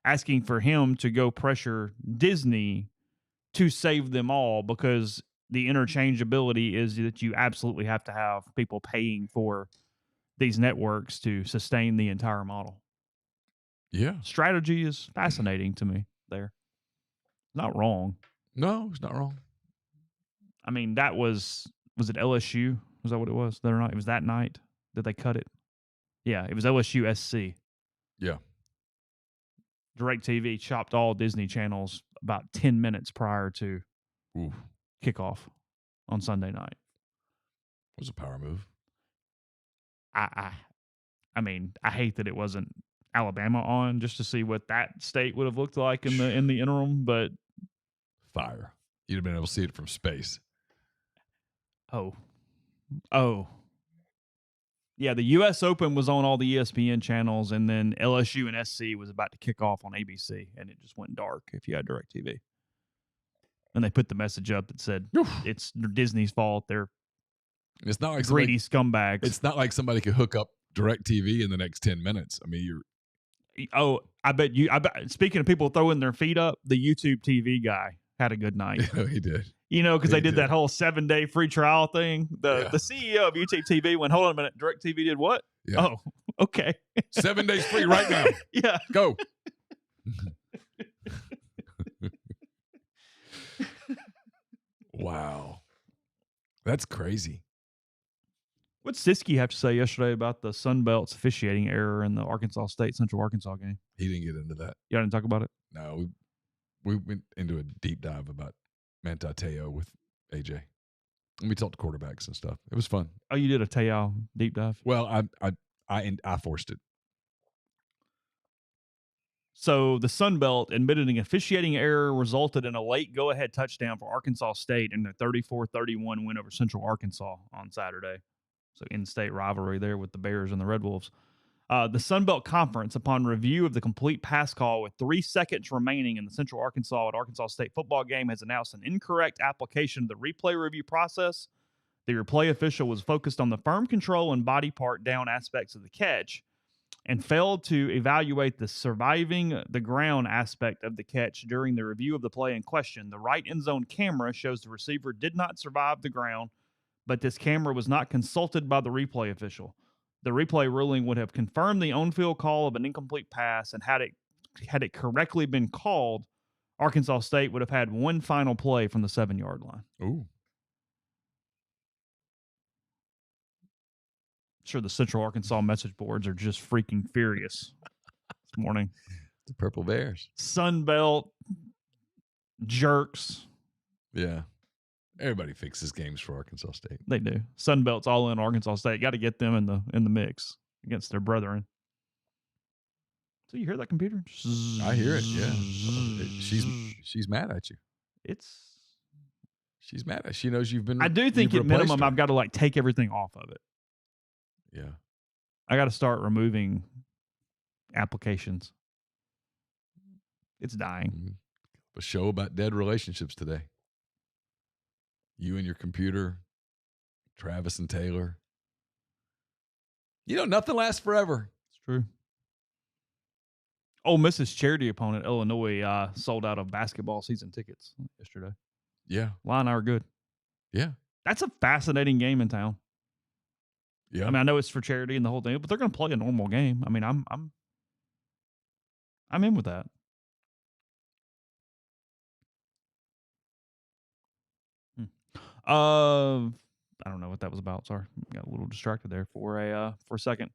asking for him to go pressure Disney to save them all because the interchangeability is that you absolutely have to have people paying for these networks to sustain the entire model. Yeah. Strategy is fascinating to me there. Not wrong. No, it's not wrong. I mean, that was it LSU? Was that what it was? It was that night that they cut it? Yeah, it was LSU SC. Yeah. DirecTV chopped all Disney channels about 10 minutes prior to kickoff on Sunday night. It was a power move. I mean, I hate that it wasn't Alabama on just to see what that state would have looked like in the interim, but fire. You'd have been able to see it from space. Oh. Yeah, the U.S. Open was on all the ESPN channels, and then LSU and SC was about to kick off on ABC, and it just went dark if you had DirecTV. And they put the message up that said, it's Disney's fault. It's not like greedy scumbags. It's not like somebody could hook up DirecTV in the next 10 minutes. I mean, I bet speaking of people throwing their feet up, the YouTube TV guy had a good night. Yeah, he did. Because they Big did deal. that whole 7-day free trial thing. Yeah. The CEO of YouTube TV went, hold on a minute, DirecTV did what? Yeah. Oh, okay. 7 days free right now. Yeah. Go. Wow. That's crazy. What's Siski have to say yesterday about the Sun Belt's officiating error in the Arkansas State Central Arkansas game? He didn't get into that. Y'all didn't talk about it? No, we went into a deep dive about Manti Te'o with AJ. And we talked quarterbacks and stuff. It was fun. Oh, you did a Te'o deep dive? Well, I forced it. So the Sun Belt admitted an officiating error resulted in a late go-ahead touchdown for Arkansas State in their 34-31 win over Central Arkansas on Saturday. So in-state rivalry there with the Bears and the Red Wolves. The Sun Belt Conference, upon review of the complete pass call with 3 seconds remaining in the Central Arkansas and Arkansas State football game, has announced an incorrect application of the replay review process. The replay official was focused on the firm control and body part down aspects of the catch and failed to evaluate the surviving the ground aspect of the catch during the review of the play in question. The right end zone camera shows the receiver did not survive the ground, but this camera was not consulted by the replay official. The replay ruling would have confirmed the on-field call of an incomplete pass, and had it correctly been called, Arkansas State would have had one final play from the 7-yard line. Ooh. Sure, the Central Arkansas message boards are just freaking furious this morning. The Purple Bears. Sun Belt jerks. Yeah. Everybody fixes games for Arkansas State. They do. Sun Belt's all in Arkansas State. Got to get them in the mix against their brethren. So you hear that computer? I hear it. Yeah. She's mad at you. She's mad at you. She knows you've been. I do think at minimum I've got to take everything off of it. Yeah. I got to start removing applications. It's dying. A show about dead relationships today. You and your computer, Travis and Taylor. Nothing lasts forever. It's true. Ole Miss's charity opponent, Illinois, sold out of basketball season tickets yesterday. Yeah. Line are good. Yeah. That's a fascinating game in town. Yeah. I mean, I know it's for charity and the whole thing, but they're going to play a normal game. I mean, I'm in with that. I don't know what that was about. Sorry, got a little distracted there for a second.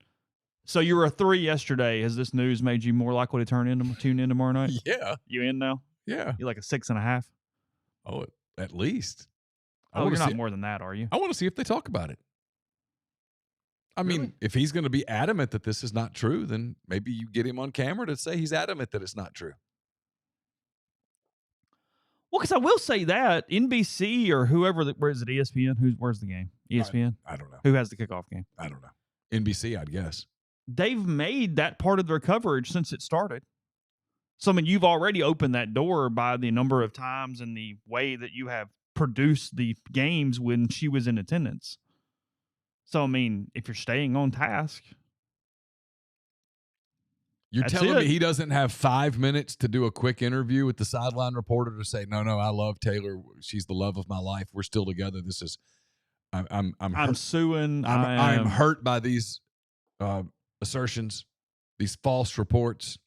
So you were a 3 yesterday. Has this news made you more likely to tune in tomorrow night? Yeah. You in now? Yeah. You like a 6.5? Oh, at least. You're not more than that, are you? I want to see if they talk about it. I mean, if he's going to be adamant that this is not true, then maybe you get him on camera to say he's adamant that it's not true. Well, because I will say that NBC or whoever, where is it, ESPN? Where's the game? ESPN? I don't know. Who has the kickoff game? I don't know. NBC, I'd guess. They've made that part of their coverage since it started. So, I mean, you've already opened that door by the number of times and the way that you have produced the games when she was in attendance. So, I mean, if you're staying on task. You're telling me he doesn't have 5 minutes to do a quick interview with the sideline reporter to say, no, I love Taylor. She's the love of my life. We're still together. This is, I'm suing. I'm hurt by these assertions, these false reports.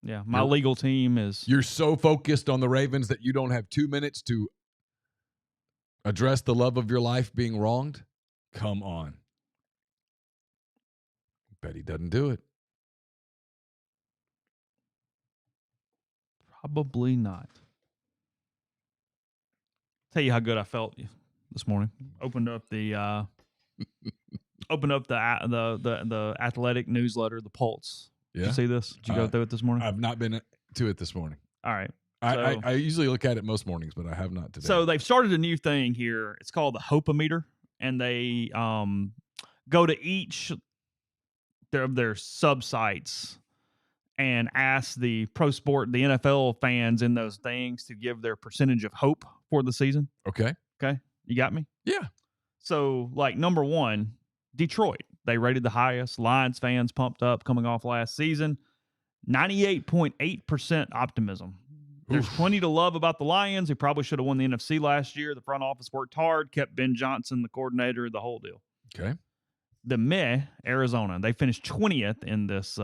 Yeah, my legal team is. You're so focused on the Ravens that you don't have 2 minutes to address the love of your life being wronged? Come on. Bet he doesn't do it. Probably not. Tell you how good I felt this morning. Opened up the athletic newsletter, The Pulse. Yeah. Did you see this? Did you go through it this morning? I've not been to it this morning. All right. I usually look at it most mornings, but I have not today. So they've started a new thing here. It's called the Hope-O-Meter, and they go to each of their sub-sites and ask the pro sport, the NFL fans in those things to give their percentage of hope for the season. Okay. You got me? Yeah. So, like, number 1, Detroit. They rated the highest. Lions fans pumped up coming off last season. 98.8% optimism There's plenty to love about the Lions, who probably should have won the NFC last year. The front office worked hard, kept Ben Johnson the coordinator, the whole deal. Okay. The Arizona, they finished 20th in this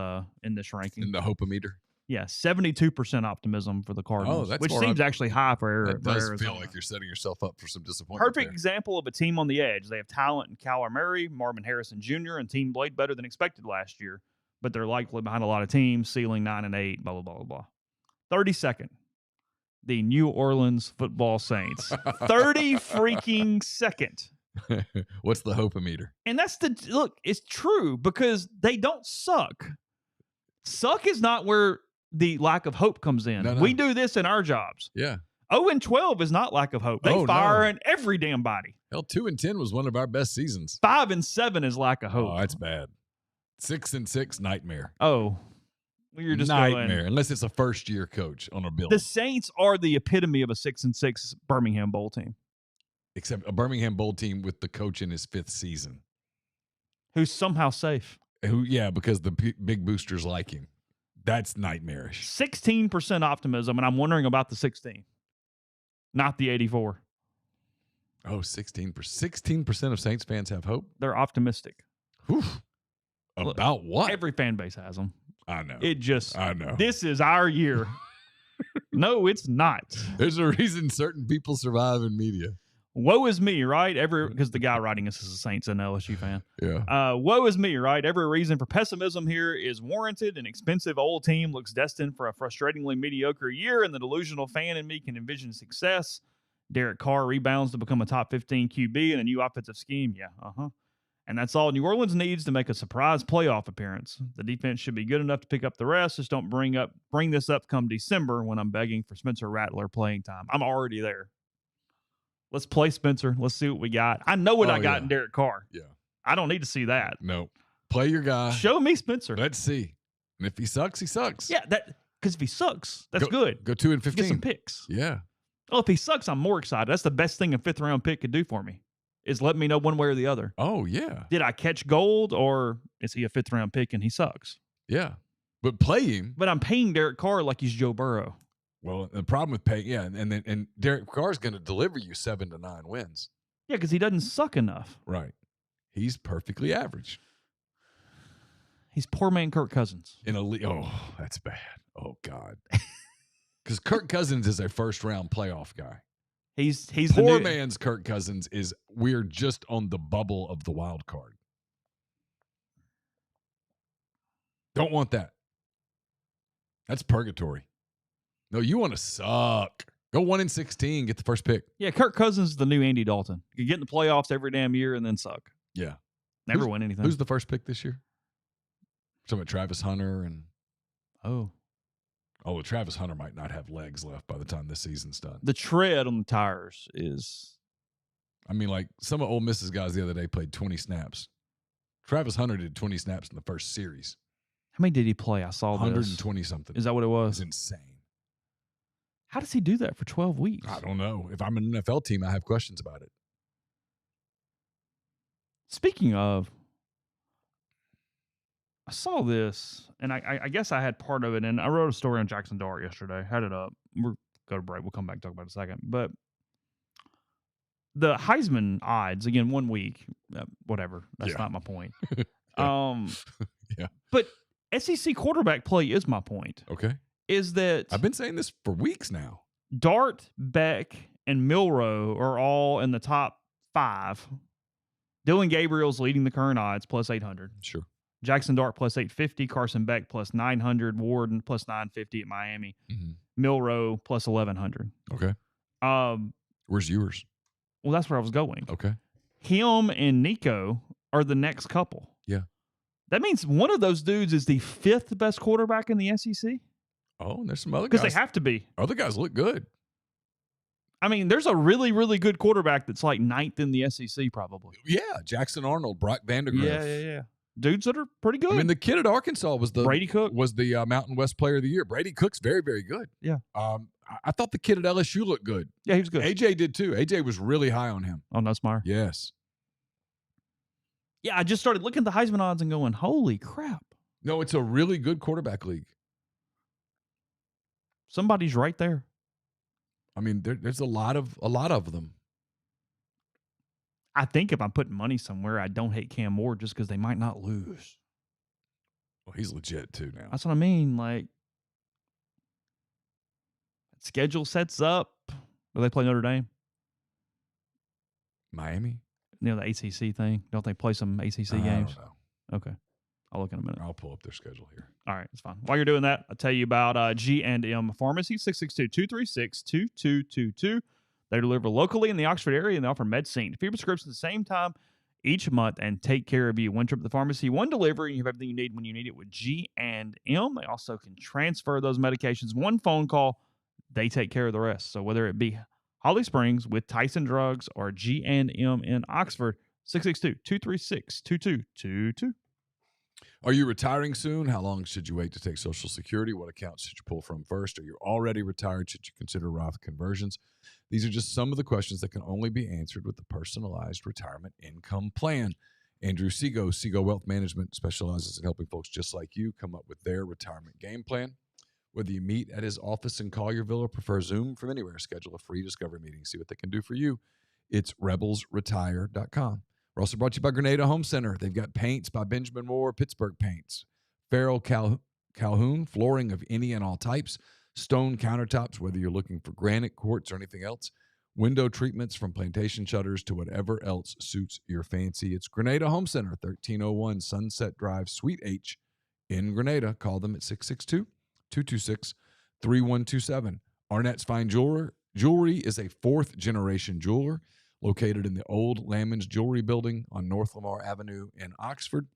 ranking. In the hope-o-meter. Yeah, 72% optimism for the Cardinals, which seems actually high for Arizona. It does feel like you're setting yourself up for some disappointment. Perfect example of a team on the edge. They have talent in Kyler Murray, Marvin Harrison Jr., and team played better than expected last year, but they're likely behind a lot of teams, ceiling 9-8, blah, blah, blah, blah, blah. 32nd, the New Orleans Football Saints. 30 freaking second. What's the hope-o-meter? And look, it's true because they don't suck. Suck is not where the lack of hope comes in. No. We do this in our jobs. Yeah. 0-12 is not lack of hope. They fire in every damn body. Hell, 2-10 was one of our best seasons. 5-7 is lack of hope. Oh, that's bad. 6-6, nightmare. Oh, you're just nightmare. going, Unless it's a first-year coach on a build. The Saints are the epitome of a 6-6 Birmingham Bowl team. Except a Birmingham Bowl team with the coach in his 5th season. Who's somehow safe. Because the big boosters like him. That's nightmarish. 16% optimism, and I'm wondering about the 16, not the 84. Oh, 16%. 16% of Saints fans have hope? They're optimistic. Whew. About what? Every fan base has them. I know. I know. This is our year. No, it's not. There's a reason certain people survive in media. Woe is me, right? Because the guy writing this is a Saints and LSU fan. Yeah. Woe is me, right? Every reason for pessimism here is warranted. An expensive old team looks destined for a frustratingly mediocre year, and the delusional fan in me can envision success. Derek Carr rebounds to become a top 15 QB in a new offensive scheme. Yeah, And that's all New Orleans needs to make a surprise playoff appearance. The defense should be good enough to pick up the rest. Just don't bring this up come December when I'm begging for Spencer Rattler playing time. I'm already there. Let's play Spencer. Let's see what we got. I know what I got in Derek Carr. Yeah. I don't need to see that. No. Play your guy. Show me Spencer. Let's see. And if he sucks, he sucks. Yeah, because if he sucks, that's good. Go 2-15. Get some picks. Yeah. Well, if he sucks, I'm more excited. That's the best thing a 5th-round pick could do for me, is let me know one way or the other. Oh, yeah. Did I catch gold, or is he a 5th-round pick and he sucks? Yeah. But play him. But I'm paying Derek Carr like he's Joe Burrow. Well, the problem with paying, and Derek Carr's going to deliver you 7 to 9 wins. Yeah, because he doesn't suck enough. Right. He's perfectly average. He's poor man Kirk Cousins. Oh, that's bad. Oh, God. Because Kirk Cousins is a first-round playoff guy. He's poor man's Kirk Cousins is we're just on the bubble of the wild card. Don't want that. That's purgatory. No, you want to suck. Go 1-16, get the first pick. Yeah, Kirk Cousins is the new Andy Dalton. You get in the playoffs every damn year and then suck. Yeah. Never win anything. Who's the first pick this year? Talking about Travis Hunter and well, Travis Hunter might not have legs left by the time this season's done. The tread on the tires is. I mean, like some of Ole Miss's guys the other day played 20 snaps. Travis Hunter did 20 snaps in the first series. How many did he play? I saw 120 something. Is that what it was? It's insane. How does he do that for 12 weeks? I don't know. If I'm an NFL team, I have questions about it. Speaking of, I saw this, and I guess I had part of it, and I wrote a story on Jackson Dart yesterday. Had it up. We'll go to break. We'll come back and talk about it in a second. But the Heisman odds, again, 1 week, whatever. That's not my point. Yeah. But SEC quarterback play is my point. Okay. Is that I've been saying this for weeks now. Dart, Beck, and Milroe are all in the top 5. Dylan Gabriel's leading the current odds, plus 800. Sure. Jackson Dart, plus 850. Carson Beck, plus 900. Warden, plus 950 at Miami. Mm-hmm. Milroe, plus 1100. Okay. Where's yours? Well, that's where I was going. Okay. Him and Nico are the next couple. Yeah. That means one of those dudes is the 5th best quarterback in the SEC. Oh, and there's some other guys. Because they have to be. Other guys look good. I mean, there's a really, really good quarterback that's like 9th in the SEC probably. Yeah, Jackson Arnold, Brock Vandagriff. Yeah. Dudes that are pretty good. I mean, the kid at Arkansas was Brady Cook was the Mountain West Player of the Year. Brady Cook's very, very good. Yeah. I thought the kid at LSU looked good. Yeah, he was good. AJ did too. AJ was really high on him. Oh, Nussmeier? Yes. Yeah, I just started looking at the Heisman odds and going, holy crap. No, it's a really good quarterback league. Somebody's right there. I mean, there's a lot of them. I think if I'm putting money somewhere, I don't hate Cam Ward just because they might not lose. Well, he's legit too now. That's what I mean. Like, schedule sets up. Do they play Notre Dame? Miami? The ACC thing. Don't they play some ACC games? I don't know. Okay. I'll look in a minute. I'll pull up their schedule here. All right, it's fine. While you're doing that, I'll tell you about G&M Pharmacy, 662-236-2222. They deliver locally in the Oxford area, and they offer medicine. Free prescriptions at the same time each month and take care of you. One trip to the pharmacy, one delivery, and you have everything you need when you need it with G&M. They also can transfer those medications. One phone call, they take care of the rest. So whether it be Holly Springs with Tyson Drugs or G&M in Oxford, 662-236-2222. Are you retiring soon? How long should you wait to take Social Security? What accounts should you pull from first? Are you already retired? Should you consider Roth conversions? These are just some of the questions that can only be answered with the personalized retirement income plan. Andrew Sego Wealth Management specializes in helping folks just like you come up with their retirement game plan. Whether you meet at his office in Collierville or prefer Zoom from anywhere, schedule a free discovery meeting. See what they can do for you. It's rebelsretire.com. We're also brought to you by Grenada Home Center. They've got paints by Benjamin Moore, Pittsburgh Paints, Farrell Calhoun, flooring of any and all types, stone countertops, whether you're looking for granite, quartz, or anything else, window treatments from plantation shutters to whatever else suits your fancy. It's Grenada Home Center, 1301 Sunset Drive, Suite H in Grenada. Call them at 662-226-3127. Arnett's Fine Jewelry is a fourth-generation jeweler located in the old Lamons Jewelry Building on North Lamar Avenue in Oxford.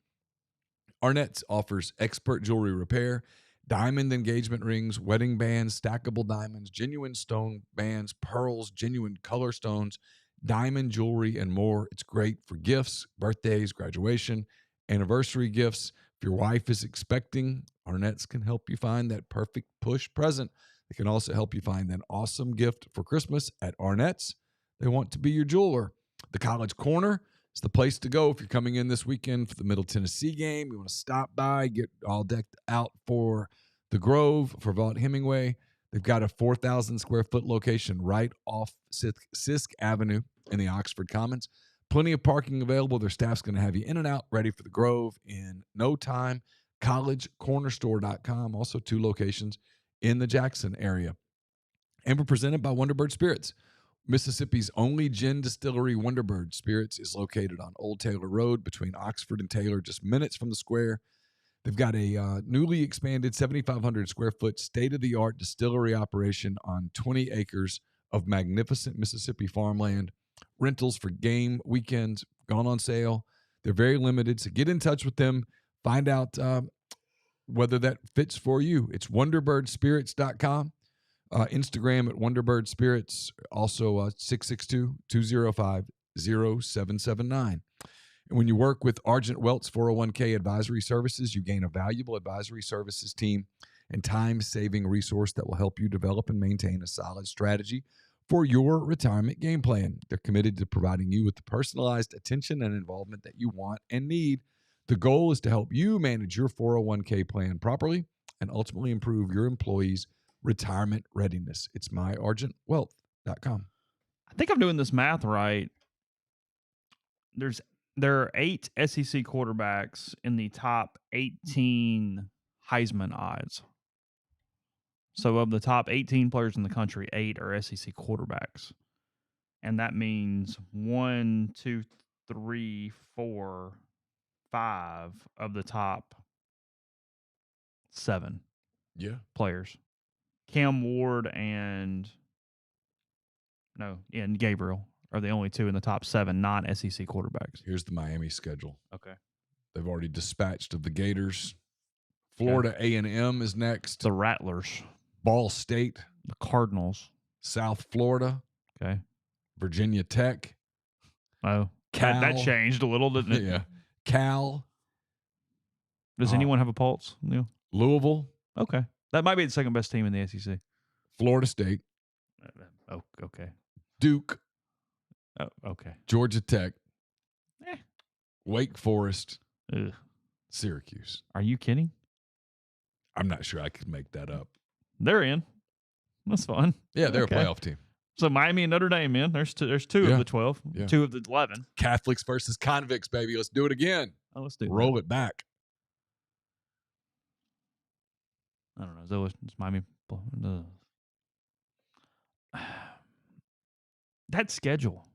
Arnett's offers expert jewelry repair, diamond engagement rings, wedding bands, stackable diamonds, genuine stone bands, pearls, genuine color stones, diamond jewelry, and more. It's great for gifts, birthdays, graduation, anniversary gifts. If your wife is expecting, Arnett's can help you find that perfect push present. They can also help you find that awesome gift for Christmas at Arnett's. They want to be your jeweler. The College Corner is the place to go if you're coming in this weekend for the Middle Tennessee game. You want to stop by, get all decked out for the Grove, for Vaught Hemingway. They've got a 4,000 square foot location right off Sisk Avenue in the Oxford Commons. Plenty of parking available. Their staff's going to have you in and out, ready for the Grove in no time. CollegeCornerstore.com. Also 2 locations in the Jackson area. And we're presented by Wonderbird Spirits. Mississippi's only gin distillery, Wonderbird Spirits, is located on Old Taylor Road between Oxford and Taylor, just minutes from the square. They've got a newly expanded 7,500 square foot state-of-the-art distillery operation on 20 acres of magnificent Mississippi farmland. Rentals for game weekends gone on sale. They're very limited, so get in touch with them. Find out whether that fits for you. It's wonderbirdspirits.com. Instagram at Wonderbird Spirits, also 662-205-0779. And when you work with Argent Welts 401k Advisory Services, you gain a valuable advisory services team and time-saving resource that will help you develop and maintain a solid strategy for your retirement game plan. They're committed to providing you with the personalized attention and involvement that you want and need. The goal is to help you manage your 401k plan properly and ultimately improve your employees' retirement readiness. It's myargentwealth.com. I think I'm doing this math right. There are 8 SEC quarterbacks in the top 18 Heisman odds. So of the top 18 players in the country, 8 are SEC quarterbacks. And that means 1, 2, 3, 4, 5 of the top 7 players. Cam Ward and Gabriel are the only 2 in the top 7 non-SEC quarterbacks. Here's the Miami schedule. Okay. They've already dispatched of the Gators. Florida A&M is next. The Rattlers. Ball State. The Cardinals. South Florida. Okay. Virginia Tech. Oh, Cal. that changed a little, didn't it? Yeah. Cal. Does anyone have a pulse, Neal? Louisville. Okay. That might be the second best team in the SEC. Florida State. Oh, okay. Duke. Oh, okay. Georgia Tech. Eh. Wake Forest. Ugh. Syracuse. Are you kidding? I'm not sure I could make that up. They're in. That's fun. Yeah, they're a playoff team. So Miami and Notre Dame, man. There's two Yeah. of the 12, Yeah. 2 of the 11. Catholics versus convicts, baby. Let's do it again. Oh, let's do Roll it back. I don't know. It's Miami. That schedule.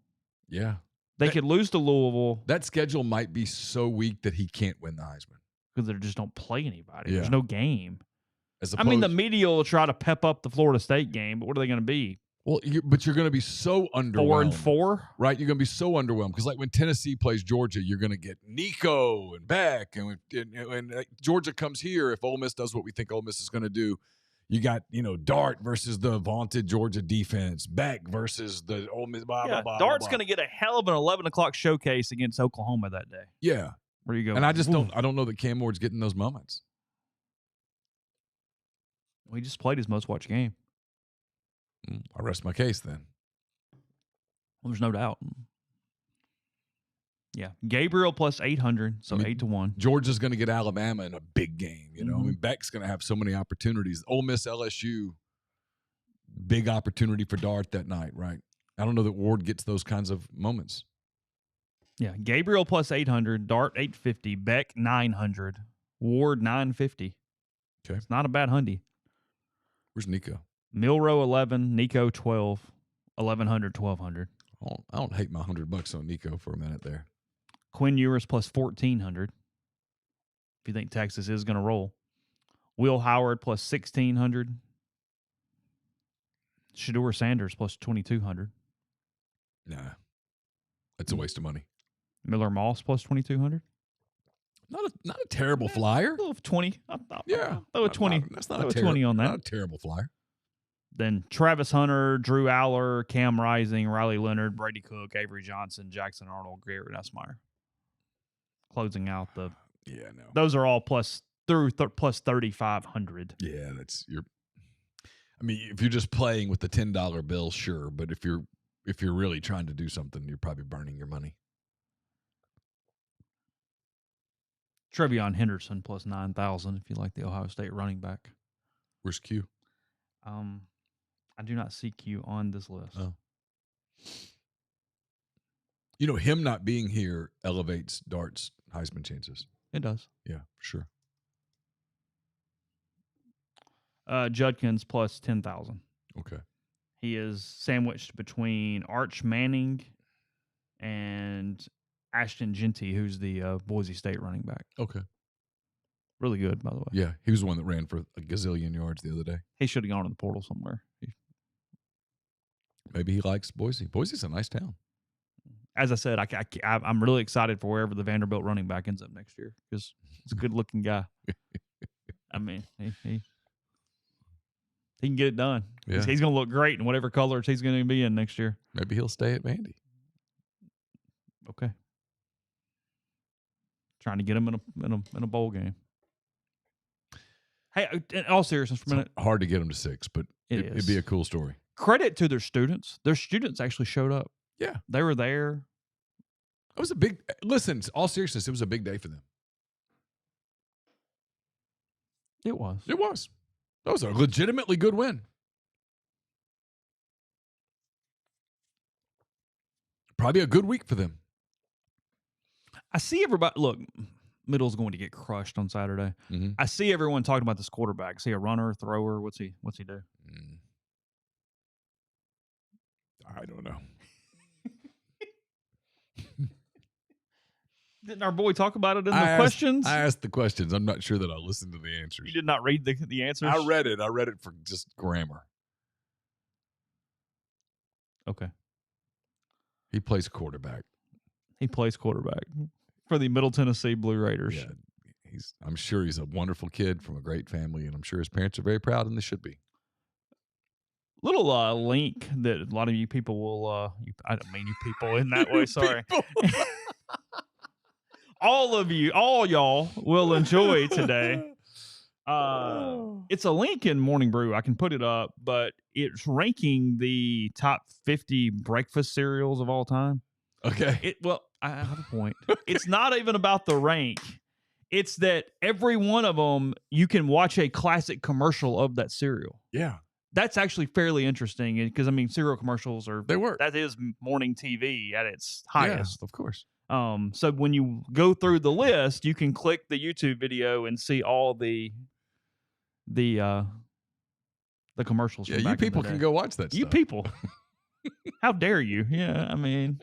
Yeah. They could lose to Louisville That schedule might be so weak that he can't win the Heisman. because they just don't play anybody. Yeah. There's no game. As I mean, the media will try to pep up the Florida State game, but what are they going to be? Well, but you're going to be so underwhelmed. 4-4? Right? You're going to be so underwhelmed because, like, when Tennessee plays Georgia, you're going to get Nico and Beck. And when Georgia comes here, if Ole Miss does what we think Ole Miss is going to do, you got, Dart versus the vaunted Georgia defense, Beck versus the Ole Miss, blah, blah, blah. Dart's blah, going to get a hell of an 11 o'clock showcase against Oklahoma that day. Yeah. Where you go? And I don't know that Cam Ward's getting those moments. Well, he just played his most watched game. I rest my case then. Well, there's no doubt. Yeah. Gabriel plus 800, so 8-1. Georgia's going to get Alabama in a big game, Mm-hmm. I mean, Beck's going to have so many opportunities. Ole Miss, LSU, big opportunity for Dart that night, right? I don't know that Ward gets those kinds of moments. Yeah. Gabriel plus 800, Dart 850, Beck 900, Ward 950. Okay. It's not a bad hundy. Where's Nico? Milrow 11, Nico 12, 1100, 1200. I don't hate my $100 on Nico for a minute there. Quinn Ewers plus 1400. If you think Texas is going to roll. Will Howard plus 1600. Shedeur Sanders plus 2200. Nah. That's a waste of money. Miller Moss plus 2200. Not a terrible flyer. A little 20. Yeah. Throw a 20. That's not Throw a 20 on that. Not a terrible flyer. Then Travis Hunter, Drew Aller, Cam Rising, Riley Leonard, Brady Cook, Avery Johnson, Jackson Arnold, Garrett Nussmeier. Closing out the. Yeah, no. Those are all plus 3,500. Yeah, I mean, if you're just playing with the $10 bill, sure, but if you're really trying to do something, you're probably burning your money. Trevion Henderson plus 9,000 if you like the Ohio State running back. Where's Q? I do not see Q on this list. Oh. Him not being here elevates Dart's Heisman chances. It does. Yeah, for sure. Judkins plus 10,000. Okay. He is sandwiched between Arch Manning and Ashton Genty, who's the Boise State running back. Okay. Really good, by the way. Yeah, he was the one that ran for a gazillion yards the other day. He should have gone in the portal somewhere. Maybe he likes Boise. Boise's a nice town. As I said, I'm really excited for wherever the Vanderbilt running back ends up next year because he's a good-looking guy. I mean, he can get it done. Yeah. He's going to look great in whatever colors he's going to be in next year. Maybe he'll stay at Vandy. Okay. Trying to get him in a bowl game. Hey, in all seriousness for a minute. Hard to get him to 6, but it'd be a cool story. Credit to their students. Their students actually showed up. Yeah. They were there. It was a big – listen, all seriousness, it was a big day for them. It was. It was. That was a legitimately good win. Probably a good week for them. I see everybody – look, Middle's going to get crushed on Saturday. Mm-hmm. I see everyone talking about this quarterback. Is he a runner, thrower? What's he do? I don't know. Didn't our boy talk about it in the questions? I asked the questions. I'm not sure that I listened to the answers. You did not read the answers? I read it. I read it for just grammar. Okay. He plays quarterback. He plays quarterback for the Middle Tennessee Blue Raiders. Yeah, I'm sure he's a wonderful kid from a great family, and I'm sure his parents are very proud, and they should be. Little link that a lot of you people will I don't mean you people in that way, sorry. all y'all will enjoy today. It's a link in Morning Brew. I can put it up, but it's ranking the top 50 breakfast cereals of all time. Okay. I have a point. Okay. It's not even about the rank. It's that every one of them, you can watch a classic commercial of that cereal. Yeah. That's actually fairly interesting because I mean, cereal commercials that is morning TV at its highest. Yeah, of course. So when you go through the list, you can click the YouTube video and see all the commercials. Yeah, from you back in the people day. can go watch that. You stuff. people, how dare you? Yeah, I mean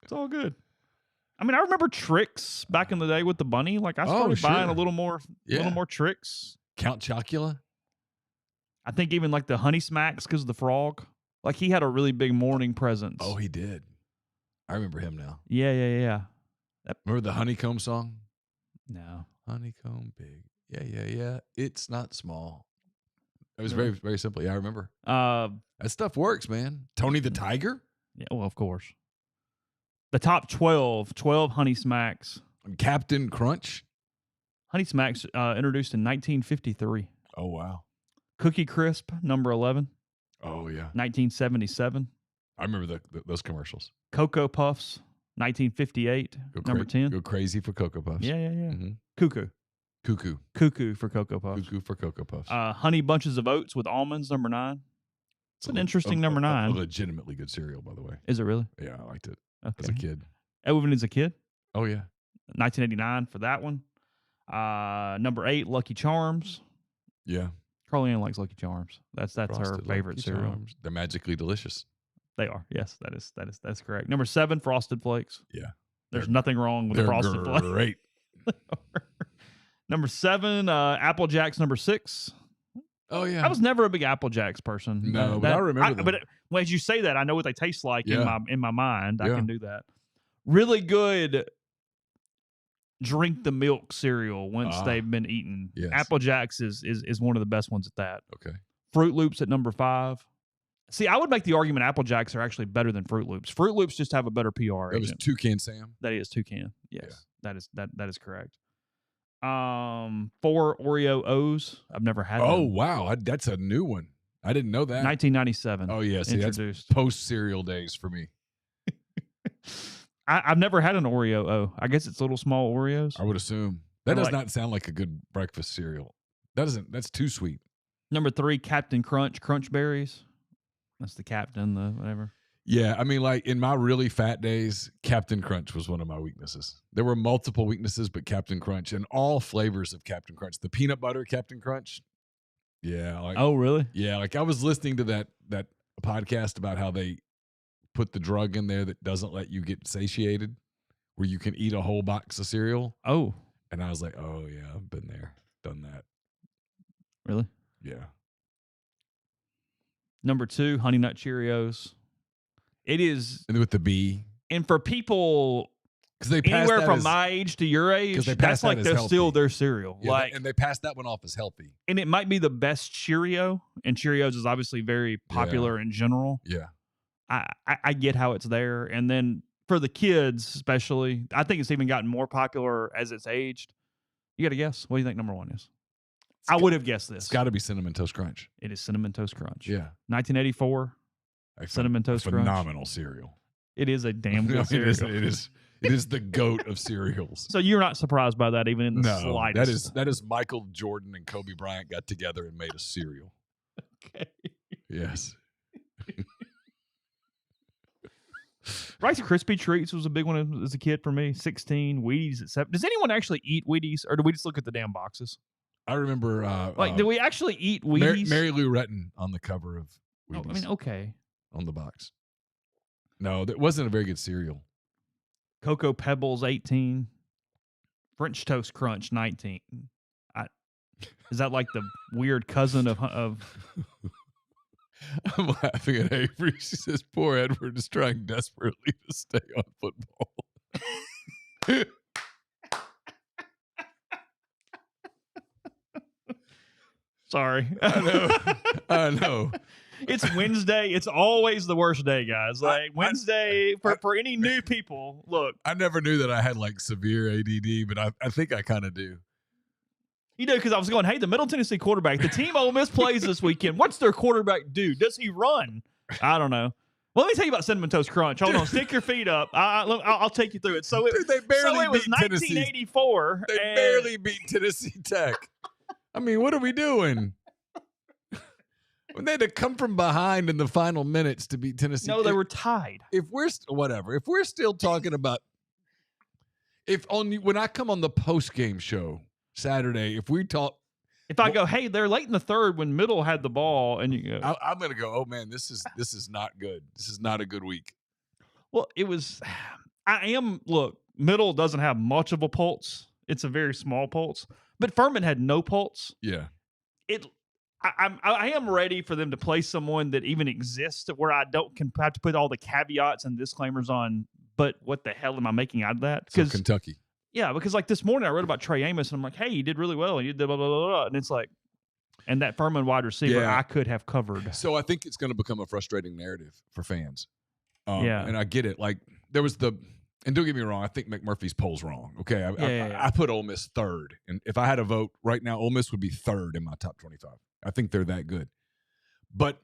it's all good. I mean, I remember Tricks back in the day with the bunny. Like I started buying a little more Tricks. Count Chocula. I think even like the Honey Smacks because of the frog. Like he had a really big morning presence. Oh, he did. I remember him now. Yeah. Remember the Honeycomb song? No. Honeycomb big. Yeah. It's not small. It was very, very simple. Yeah, I remember. That stuff works, man. Tony the Tiger? Yeah, well, of course. The top 12 Honey Smacks. Captain Crunch? Honey Smacks introduced in 1953. Oh, wow. Cookie Crisp, number 11. Oh, yeah. 1977. I remember those commercials. Cocoa Puffs, 1958, number 10. Go crazy for Cocoa Puffs. Yeah. Mm-hmm. Cuckoo for Cocoa Puffs. Cuckoo for Cocoa Puffs. Honey Bunches of Oats with almonds, number 9. It's an interesting number 9. A legitimately good cereal, by the way. Is it really? Yeah, I liked it as a kid. Even as a kid? Oh, yeah. 1989 for that one. Number 8, Lucky Charms. Yeah. Carly Ann likes Lucky Charms. That's her favorite Lucky cereal. Charms. They're magically delicious. They are. Yes, that's correct. Number 7, Frosted Flakes. Yeah. There's nothing wrong with Frosted Flakes. Great. Number 7, Apple Jacks. Number 6. Oh yeah. I was never a big Apple Jacks person. No, but I remember them. But as you say that, I know what they taste like in my mind. Yeah. I can do that. Really good drink the milk cereal once they've been eaten. Yes. Apple Jacks is one of the best ones at that. Okay. Fruit Loops at number 5. See, I would make the argument Apple Jacks are actually better than Fruit Loops. Fruit Loops just have a better PR. That was Toucan Sam. That is Toucan. Yes, yeah. That is correct. 4 Oreo O's. I've never had. Oh them. wow, that's a new one. I didn't know that. 1997. Oh yeah, see introduced. That's post cereal days for me. I've never had an Oreo O. I guess it's little small Oreos. I would assume that does not sound like a good breakfast cereal. That's too sweet. Number 3, Captain Crunch Berries. That's the captain, the whatever. Yeah, I mean, like in my really fat days, Captain Crunch was one of my weaknesses. There were multiple weaknesses, but Captain Crunch and all flavors of Captain Crunch. The peanut butter Captain Crunch. Yeah. Like, oh, really? Yeah. Like I was listening to that podcast about how they put the drug in there that doesn't let you get satiated, where you can eat a whole box of cereal. Oh. And I was like, oh yeah, I've been there, done that. Really? Yeah. Number 2, Honey Nut Cheerios. It is, and with the B. And for people anywhere from my age to your age, that's like they're still their cereal. Yeah, and they passed that one off as healthy. And it might be the best Cheerio, and Cheerios is obviously very popular in general. Yeah. I get how it's there. And then for the kids, especially, I think it's even gotten more popular as it's aged. You got to guess. What do you think number 1 is? I would have guessed this. It's got to be Cinnamon Toast Crunch. It is Cinnamon Toast Crunch. Yeah. 1984. Cinnamon Toast Crunch. Phenomenal cereal. It is a damn good cereal. It is the GOAT of cereals. So you're not surprised by that even in the slightest? That is Michael Jordan and Kobe Bryant got together and made a cereal. Okay. Yes. Rice Krispie Treats was a big one as a kid for me. 16. Wheaties at 7. Does anyone actually eat Wheaties, or do we just look at the damn boxes? I remember. Do we actually eat Wheaties? Mary Lou Retton on the cover of Wheaties. Oh, I mean, okay. On the box. No, that wasn't a very good cereal. Cocoa Pebbles 18. French Toast Crunch 19. Is that like the weird cousin of I'm laughing at Avery. She says, poor Edward is trying desperately to stay on football. Sorry. I know. It's Wednesday. It's always the worst day, guys. Like Wednesday, for any new people, look. I never knew that I had like severe ADD, but I think I kind of do. You know, because I was going, hey, the Middle Tennessee quarterback, the team Ole Miss plays this weekend. What's their quarterback do? Does he run? I don't know. Well, let me tell you about Cinnamon Toast Crunch. Hold on. Stick your feet up. I'll take you through it. So they barely was beat 1984. They barely beat Tennessee Tech. I mean, what are we doing? When they had to come from behind in the final minutes to beat Tennessee. No, they were tied. If we're still talking about when I come on the post game show Saturday, if I go, hey, they're late in the third when Middle had the ball, and you go, I'm gonna go, oh man, this is not good. This is not a good week. Well, it was. Look, Middle doesn't have much of a pulse. It's a very small pulse, but Furman had no pulse. Yeah. I am ready for them to play someone that even exists where I don't have to put all the caveats and disclaimers on. But what the hell am I making out of that? Because Kentucky. Yeah, because like this morning I wrote about Trey Amos and I'm like, hey, he did really well and you did blah, blah, blah, blah. And it's like, and that Furman wide receiver I could have covered. So I think it's going to become a frustrating narrative for fans. And I get it. Like there was and don't get me wrong, I think McMurphy's poll's wrong. Okay, I put Ole Miss third, and if I had a vote right now, Ole Miss would be third in my top 25. I think they're that good, but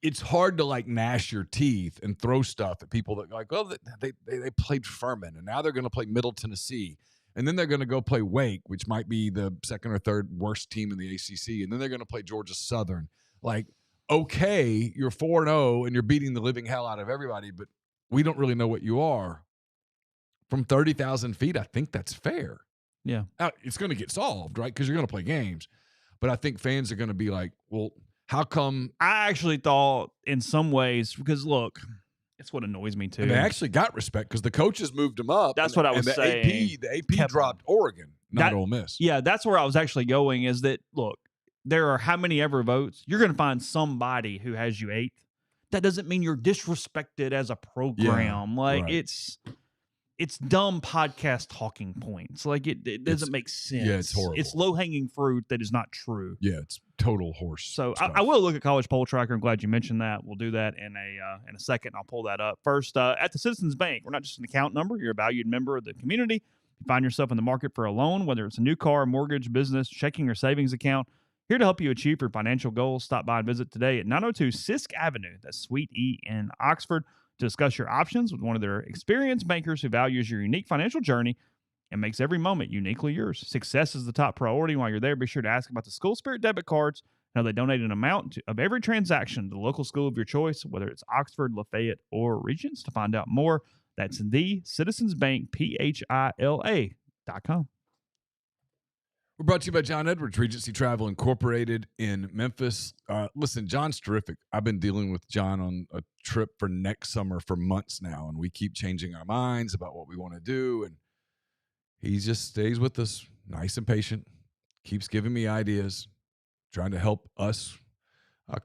it's hard to like gnash your teeth and throw stuff at people that like, well, they played Furman, and now they're going to play Middle Tennessee, and then they're going to go play Wake, which might be the second or third worst team in the ACC, and then they're going to play Georgia Southern. Like, okay, you're 4-0 and you're beating the living hell out of everybody, but we don't really know what you are. From 30,000 feet, I think that's fair. Yeah. Now, it's going to get solved, right? Because you're going to play games. But I think fans are going to be like, well, how come? I actually thought in some ways, because look, it's what annoys me too. And they actually got respect because the coaches moved them up. That's what I was saying. The AP dropped Oregon, not Ole Miss. Yeah, that's where I was actually going is that, look, there are how many ever votes. You're going to find somebody who has you eighth. That doesn't mean you're disrespected as a program. It's dumb podcast talking points. Like it doesn't make sense. Yeah, it's horrible. It's low hanging fruit that is not true. Yeah, it's total horse. So I will look at College Poll Tracker. I'm glad you mentioned that. We'll do that in a second. I'll pull that up. First, at the Citizens Bank, we're not just an account number. You're a valued member of the community. If you find yourself in the market for a loan, whether it's a new car, mortgage, business, checking, or savings account, here to help you achieve your financial goals. Stop by and visit today at 902 Sisk Avenue. That's Suite E in Oxford. To discuss your options with one of their experienced bankers who values your unique financial journey and makes every moment uniquely yours. Success is the top priority. While you're there, be sure to ask about the School Spirit debit cards. Now they donate an amount of every transaction to the local school of your choice, whether it's Oxford, Lafayette, or Regents. To find out more, that's the Citizens Bank, PHILA.com. We're brought to you by John Edwards, Regency Travel Incorporated in Memphis. Listen, John's terrific. I've been dealing with John on a trip for next summer for months now, and we keep changing our minds about what we want to do, and he just stays with us, nice and patient, keeps giving me ideas, trying to help us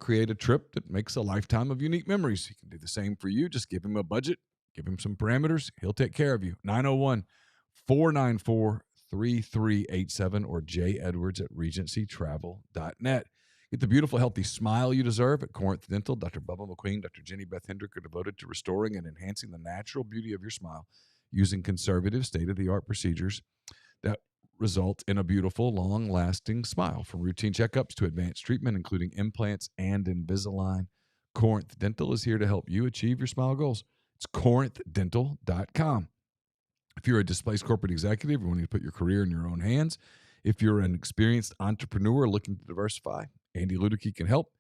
create a trip that makes a lifetime of unique memories. He can do the same for you. Just give him a budget, give him some parameters. He'll take care of you. 901-494-3387 or jedwards@regencytravel.net. Get the beautiful, healthy smile you deserve at Corinth Dental. Dr. Bubba McQueen, Dr. Jenny Beth Hendrick are devoted to restoring and enhancing the natural beauty of your smile using conservative, state-of-the-art procedures that result in a beautiful, long-lasting smile. From routine checkups to advanced treatment, including implants and Invisalign, Corinth Dental is here to help you achieve your smile goals. It's corinthdental.com. If you're a displaced corporate executive or want to put your career in your own hands, if you're an experienced entrepreneur looking to diversify, Andy Ludicky can help.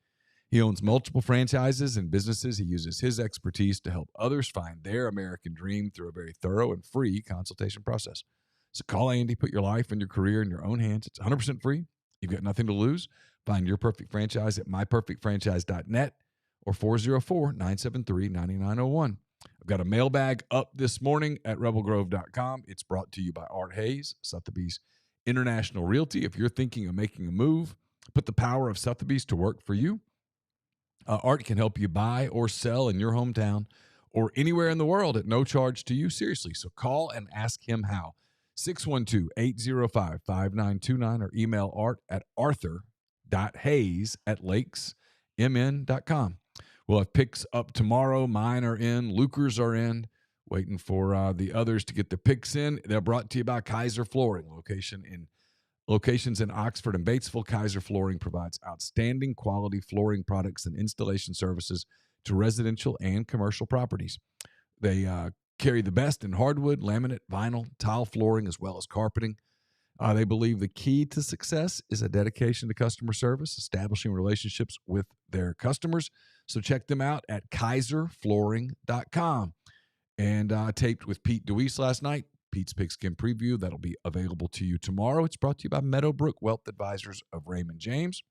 He owns multiple franchises and businesses. He uses his expertise to help others find their American dream through a very thorough and free consultation process. So call Andy, put your life and your career in your own hands. It's 100% free. You've got nothing to lose. Find your perfect franchise at myperfectfranchise.net or 404-973-9901. I've got a mailbag up this morning at rebelgrove.com. It's brought to you by Art Hayes, Sotheby's International Realty. If you're thinking of making a move, put the power of Sotheby's to work for you. Art can help you buy or sell in your hometown or anywhere in the world at no charge to you. Seriously, so call and ask him how. 612-805-5929 or email art at arthur.hayes@lakesmn.com. We'll have picks up tomorrow. Mine are in. Lucas are in. Waiting for the others to get the picks in. They're brought to you by Kaiser Flooring. Locations in Oxford and Batesville. Kaiser Flooring provides outstanding quality flooring products and installation services to residential and commercial properties. They carry the best in hardwood, laminate, vinyl, tile flooring, as well as carpeting. They believe the key to success is a dedication to customer service, establishing relationships with their customers. So check them out at kaiserflooring.com. And taped with Pete DeWeese last night. Pete's Pigskin Preview. That'll be available to you tomorrow. It's brought to you by Meadowbrook Wealth Advisors of Raymond James.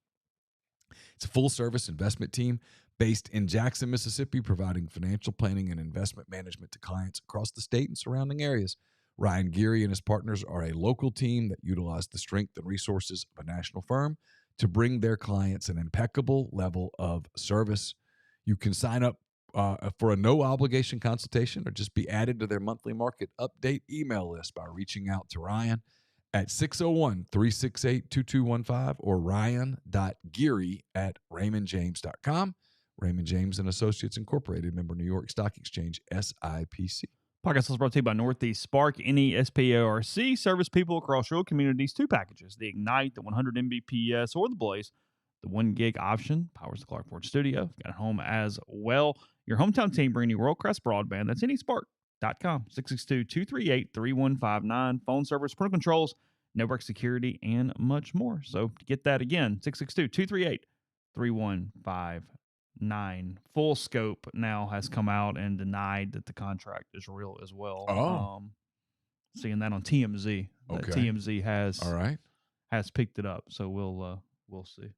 It's a full-service investment team based in Jackson, Mississippi, providing financial planning and investment management to clients across the state and surrounding areas. Ryan Geary and his partners are a local team that utilize the strength and resources of a national firm to bring their clients an impeccable level of service. You can sign up for a no-obligation consultation or just be added to their monthly market update email list by reaching out to Ryan at 601-368-2215 or ryan.geary@raymondjames.com. Raymond James and Associates Incorporated, member New York Stock Exchange, SIPC. Podcast is brought to you by Northeast Spark, NESPARC. Service people across rural communities. 2 packages, the Ignite, the 100 Mbps, or the Blaze. The 1 gig option powers the Clark Ford Studio. Got it home as well. Your hometown team bringing you world-class broadband. That's NESPARC.com. 662-238-3159. Phone service, parental controls, network security, and much more. So to get that again, 662-238-3159. Full Scope now has come out and denied that the contract is real as well. Oh. Seeing that on TMZ. Okay. TMZ has picked it up. So we'll see.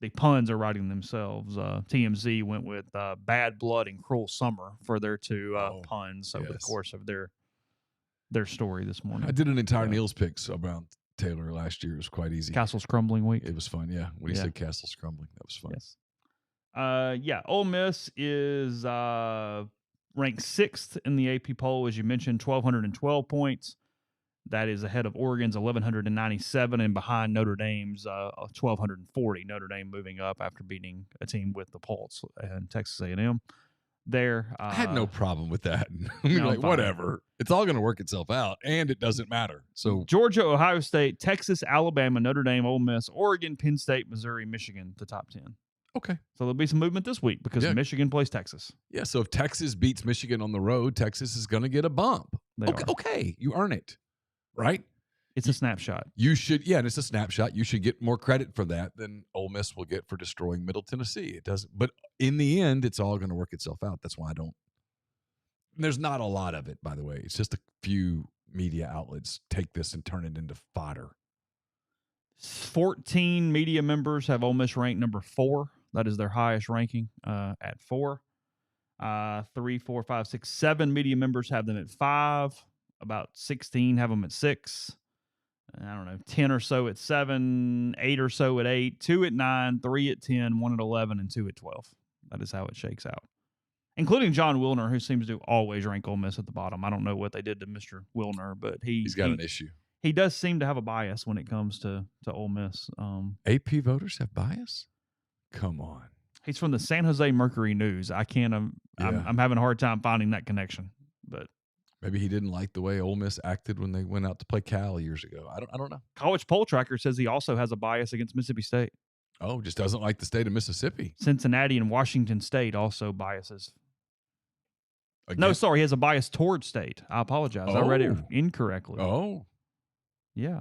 The puns are writing themselves. TMZ went with Bad Blood and Cruel Summer for their 2 puns over the course of their story this morning. I did an entire Neal's picks about Taylor last year. It was quite easy. Castle's Crumbling week. It was fun, yeah. When he said Castle's Crumbling, that was fun. Yes. Ole Miss is ranked 6th in the AP poll, as you mentioned, 1,212 points. That is ahead of Oregon's 1,197 and behind Notre Dame's 1,240. Notre Dame moving up after beating a team with the pulse and Texas A&M. There, I had no problem with that. I mean, like, whatever. It's all going to work itself out, and it doesn't matter. So Georgia, Ohio State, Texas, Alabama, Notre Dame, Ole Miss, Oregon, Penn State, Missouri, Michigan, the top 10. Okay. So there'll be some movement this week because Michigan plays Texas. Yeah, so if Texas beats Michigan on the road, Texas is going to get a bump. Okay, you earn it, right? It's a snapshot. You should, and it's a snapshot. You should get more credit for that than Ole Miss will get for destroying Middle Tennessee. It doesn't, but in the end, it's all going to work itself out. That's why I don't. There's not a lot of it, by the way. It's just a few media outlets take this and turn it into fodder. 14 media members have Ole Miss ranked number 4. That is their highest ranking at 4. 3, 4, 5, 6, 7 media members have them at 5. About 16 have them at 6. I don't know, 10 or so at 7, 8 or so at 8, 2 at 9, 3 at 10, 1 at 11, and 2 at 12. That is how it shakes out. Including John Wilner, who seems to always rank Ole Miss at the bottom. I don't know what they did to Mr. Wilner, but he's got an issue. He does seem to have a bias when it comes to Ole Miss. AP voters have bias? Come on. He's from the San Jose Mercury News. I can't. I'm having a hard time finding that connection. But maybe he didn't like the way Ole Miss acted when they went out to play Cal years ago. I don't know. College Poll Tracker says he also has a bias against Mississippi State. Oh, just doesn't like the state of Mississippi. Cincinnati and Washington State also biases. No, sorry, he has a bias toward State. I apologize. I read it incorrectly. Oh. Yeah.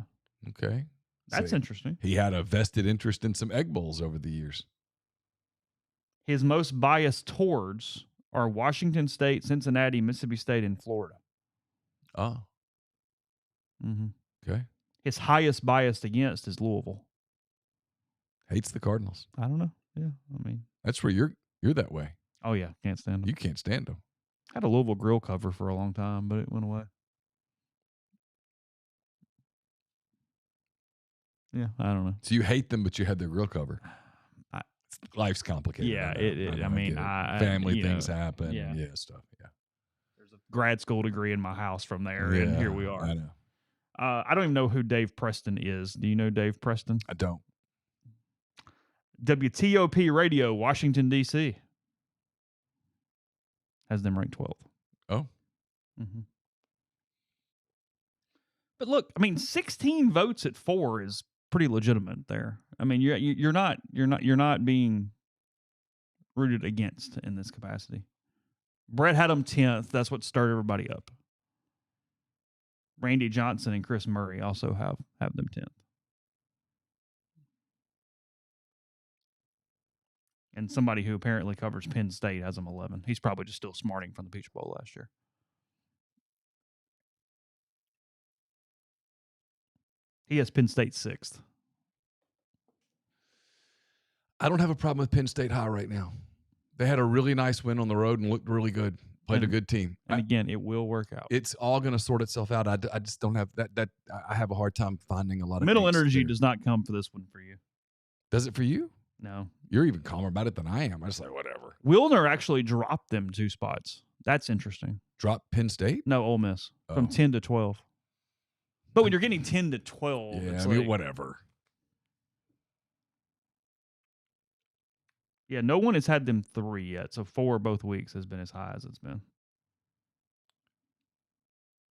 Okay. That's interesting. He had a vested interest in some Egg Bowls over the years. His most biased towards are Washington State, Cincinnati, Mississippi State, and Florida. Oh. Mm-hmm. Okay. His highest biased against is Louisville. Hates the Cardinals. I don't know. Yeah, I mean. That's where you're that way. Oh, yeah. Can't stand them. You can't stand them. I had a Louisville grill cover for a long time, but it went away. Yeah, I don't know. So you hate them, but you had their grill cover. Life's complicated. Yeah, I mean, family things happen. Yeah. Stuff. Yeah. There's a grad school degree in my house from there, and here we are. I know. I don't even know who Dave Preston is. Do you know Dave Preston? I don't. WTOP Radio, Washington, D.C. has them ranked 12th. Oh. Mm-hmm. But look, I mean, 16 votes at 4 is pretty legitimate there. I mean, you're not being rooted against in this capacity. Brett had them 10th. That's what stirred everybody up. Randy Johnson and Chris Murray also have them 10th. And somebody who apparently covers Penn State has them 11. He's probably just still smarting from the Peach Bowl last year. He has Penn State 6th. I don't have a problem with Penn State high right now. They had a really nice win on the road and looked really good. Played a good team. And again, it will work out. It's all going to sort itself out. I just don't have that. I have a hard time finding a lot of mental energy does not come for this one for you. Does it for you? No. You're even calmer about it than I am. I just like, whatever. Wilner actually dropped them 2 spots. That's interesting. Drop Penn State? No, Ole Miss. From 10 to 12. But when you're getting 10 to 12, it's like, whatever. Yeah, no one has had them 3 yet. So 4 both weeks has been as high as it's been.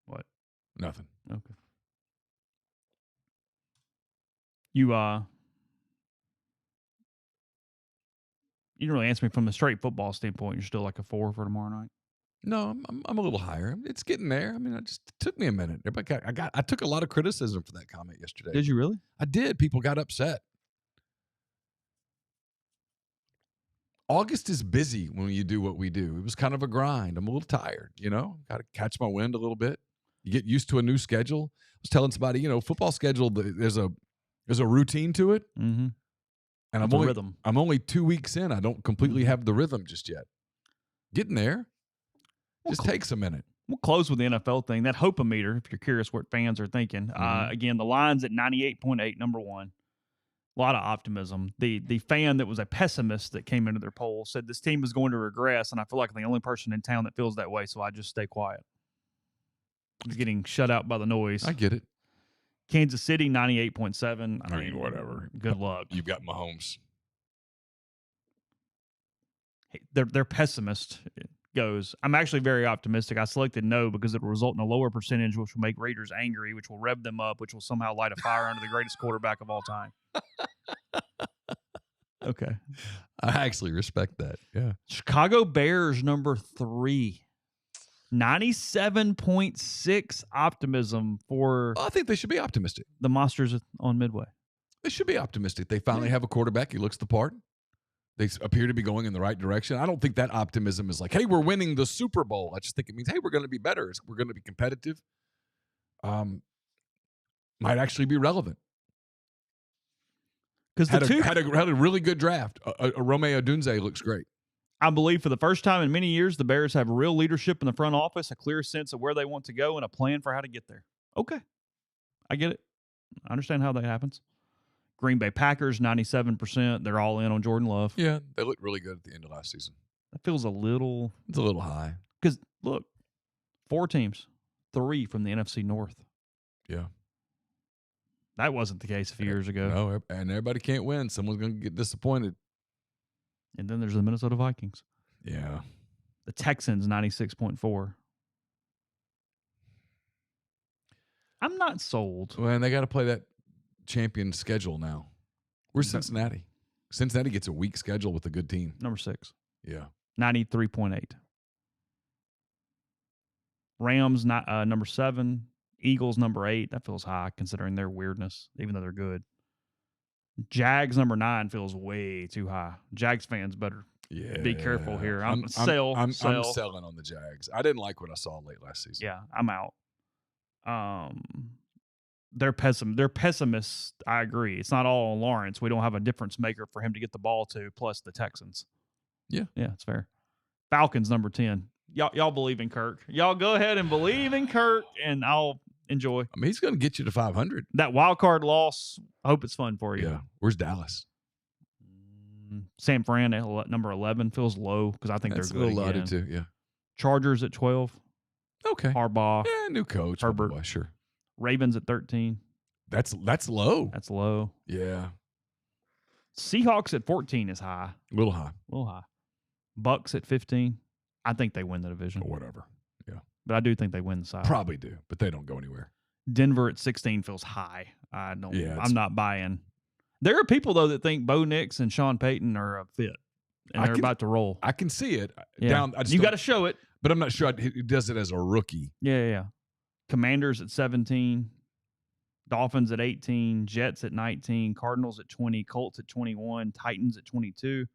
What? Nothing. Okay. You didn't really answer me from the straight football standpoint. You're still like a 4 for tomorrow night? No, I'm a little higher. It's getting there. I mean, it took me a minute. I took a lot of criticism for that comment yesterday. Did you really? I did. People got upset. August is busy when you do what we do. It was kind of a grind. I'm a little tired, Got to catch my wind a little bit. You get used to a new schedule. I was telling somebody, football schedule, there's a routine to it. Mm-hmm. And I'm only 2 weeks in. I don't completely have the rhythm just yet. Getting there. Just takes a minute. We'll close with the NFL thing. That hope-o-meter, if you're curious what fans are thinking. Again, the line's at 98.8, number 1. A lot of optimism. The fan that was a pessimist that came into their poll said this team is going to regress, and I feel like I'm the only person in town that feels that way, so I just stay quiet. I'm getting shut out by the noise. I get it. Kansas City, 98.7. I mean, whatever. Good luck. You've got Mahomes. Hey, their pessimist goes, I'm actually very optimistic. I selected no because it will result in a lower percentage, which will make Raiders angry, which will rev them up, which will somehow light a fire under the greatest quarterback of all time. Okay. I actually respect that. Yeah. Chicago Bears, number 3. 97.6 optimism for I think they should be optimistic. The Monsters on Midway. They should be optimistic. They finally have a quarterback. He looks the part. They appear to be going in the right direction. I don't think that optimism is like, hey, we're winning the Super Bowl. I just think it means, hey, we're going to be better. We're going to be competitive. Might actually be relevant. Because had a really good draft. Romeo Odunze looks great. I believe for the first time in many years, the Bears have real leadership in the front office, a clear sense of where they want to go, and a plan for how to get there. Okay. I get it. I understand how that happens. Green Bay Packers, 97%. They're all in on Jordan Love. Yeah, they looked really good at the end of last season. That feels a little... It's a little high. Because, look, 4 teams, 3 from the NFC North. Yeah. That wasn't the case a few years ago. No, and everybody can't win. Someone's going to get disappointed. And then there's the Minnesota Vikings. Yeah. The Texans, 96.4. I'm not sold. Well, and they got to play that champion schedule now. Where's Cincinnati? Cincinnati gets a weak schedule with a good team. Number 6. Yeah. 93.8. Rams, number 7. Eagles, number 8. That feels high considering their weirdness, even though they're good. Jags, number 9, feels way too high. Jags fans better be careful here. I'm selling on the Jags. I didn't like what I saw late last season. Yeah, I'm out. They're pessimists. I agree. It's not all on Lawrence. We don't have a difference maker for him to get the ball to, plus the Texans. Yeah. Yeah, it's fair. Falcons, number 10. Y'all believe in Kirk. Y'all go ahead and believe in Kirk, and I'll enjoy. I mean, he's going to get you to 500. That wild card loss, I hope it's fun for you. Yeah. Where's Dallas? San Fran at number 11 feels low because I think they're good. That's a little loaded too, yeah. Chargers at 12. Okay. Harbaugh. Yeah, new coach. Herbert. Harbaugh, sure. Ravens at 13. That's low. That's low. Yeah. Seahawks at 14 is high. A little high. Bucks at 15. I think they win the division. Or whatever. Yeah. But I do think they win the side. Probably do, but they don't go anywhere. Denver at 16 feels high. I'm not buying. There are people, though, that think Bo Nix and Sean Payton are a fit, and they're about to roll. I can see it. Yeah. You got to show it. But I'm not sure he does it as a rookie. Yeah. Commanders at 17, Dolphins at 18, Jets at 19, Cardinals at 20, Colts at 21, Titans at 22,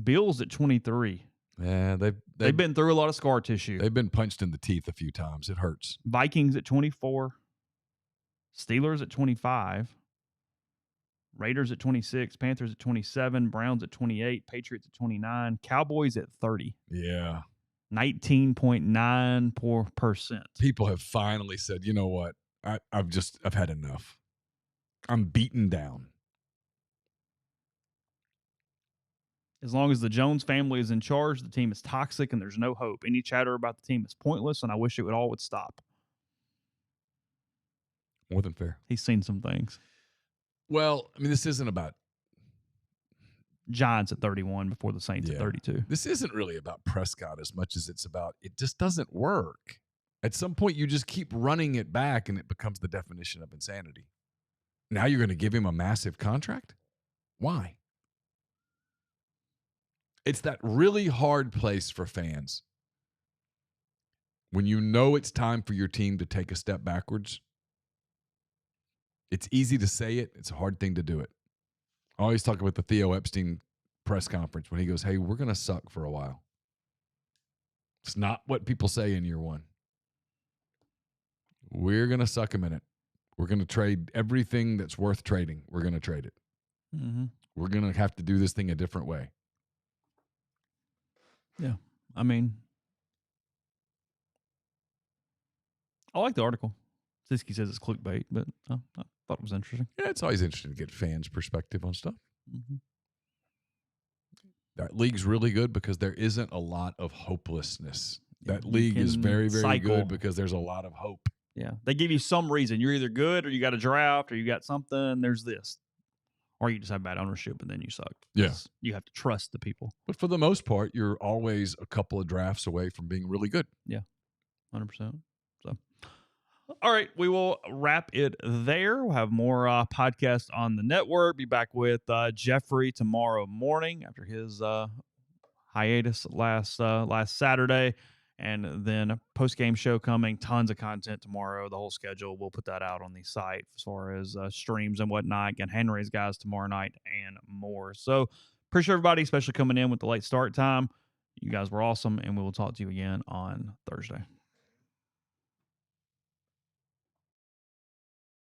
Bills at 23. Yeah, they've been through a lot of scar tissue. They've been punched in the teeth a few times. It hurts. Vikings at 24, Steelers at 25, Raiders at 26, Panthers at 27, Browns at 28, Patriots at 29, Cowboys at 30. Yeah. 19.9%. People have finally said, you know what? I've had enough. I'm beaten down. As long as the Jones family is in charge, the team is toxic and there's no hope. Any chatter about the team is pointless, and I wish it would stop. More than fair. He's seen some things. Well, I mean, this isn't about Giants at 31 before the Saints at 32. This isn't really about Prescott as much as it's about it just doesn't work. At some point, you just keep running it back, and it becomes the definition of insanity. Now you're going to give him a massive contract? Why? It's that really hard place for fans. When you know it's time for your team to take a step backwards, it's easy to say it. It's a hard thing to do it. I always talk about the Theo Epstein press conference when he goes, hey, we're going to suck for a while. It's not what people say in year one. We're going to suck a minute. We're going to trade everything that's worth trading. We're going to trade it. Mm-hmm. We're going to have to do this thing a different way. Yeah. I mean, I like the article. Siski says it's clickbait, but I thought it was interesting. Yeah, it's always interesting to get fans' perspective on stuff. Mm-hmm. That league's really good because there isn't a lot of hopelessness. That league is very, very good because there's a lot of hope. Yeah. They give you some reason. You're either good or you got a draft or you got something. There's this. Or you just have bad ownership and then you suck. Yeah. You have to trust the people. But for the most part, you're always a couple of drafts away from being really good. Yeah. 100%. So, all right. We will wrap it there. We'll have more podcasts on the network. Be back with Jeffrey tomorrow morning after his hiatus last Saturday. And then a post-game show coming. Tons of content tomorrow. The whole schedule. We'll put that out on the site as far as streams and whatnot. Again, Henry's guys tomorrow night and more. So appreciate everybody, especially coming in with the late start time. You guys were awesome, and we will talk to you again on Thursday.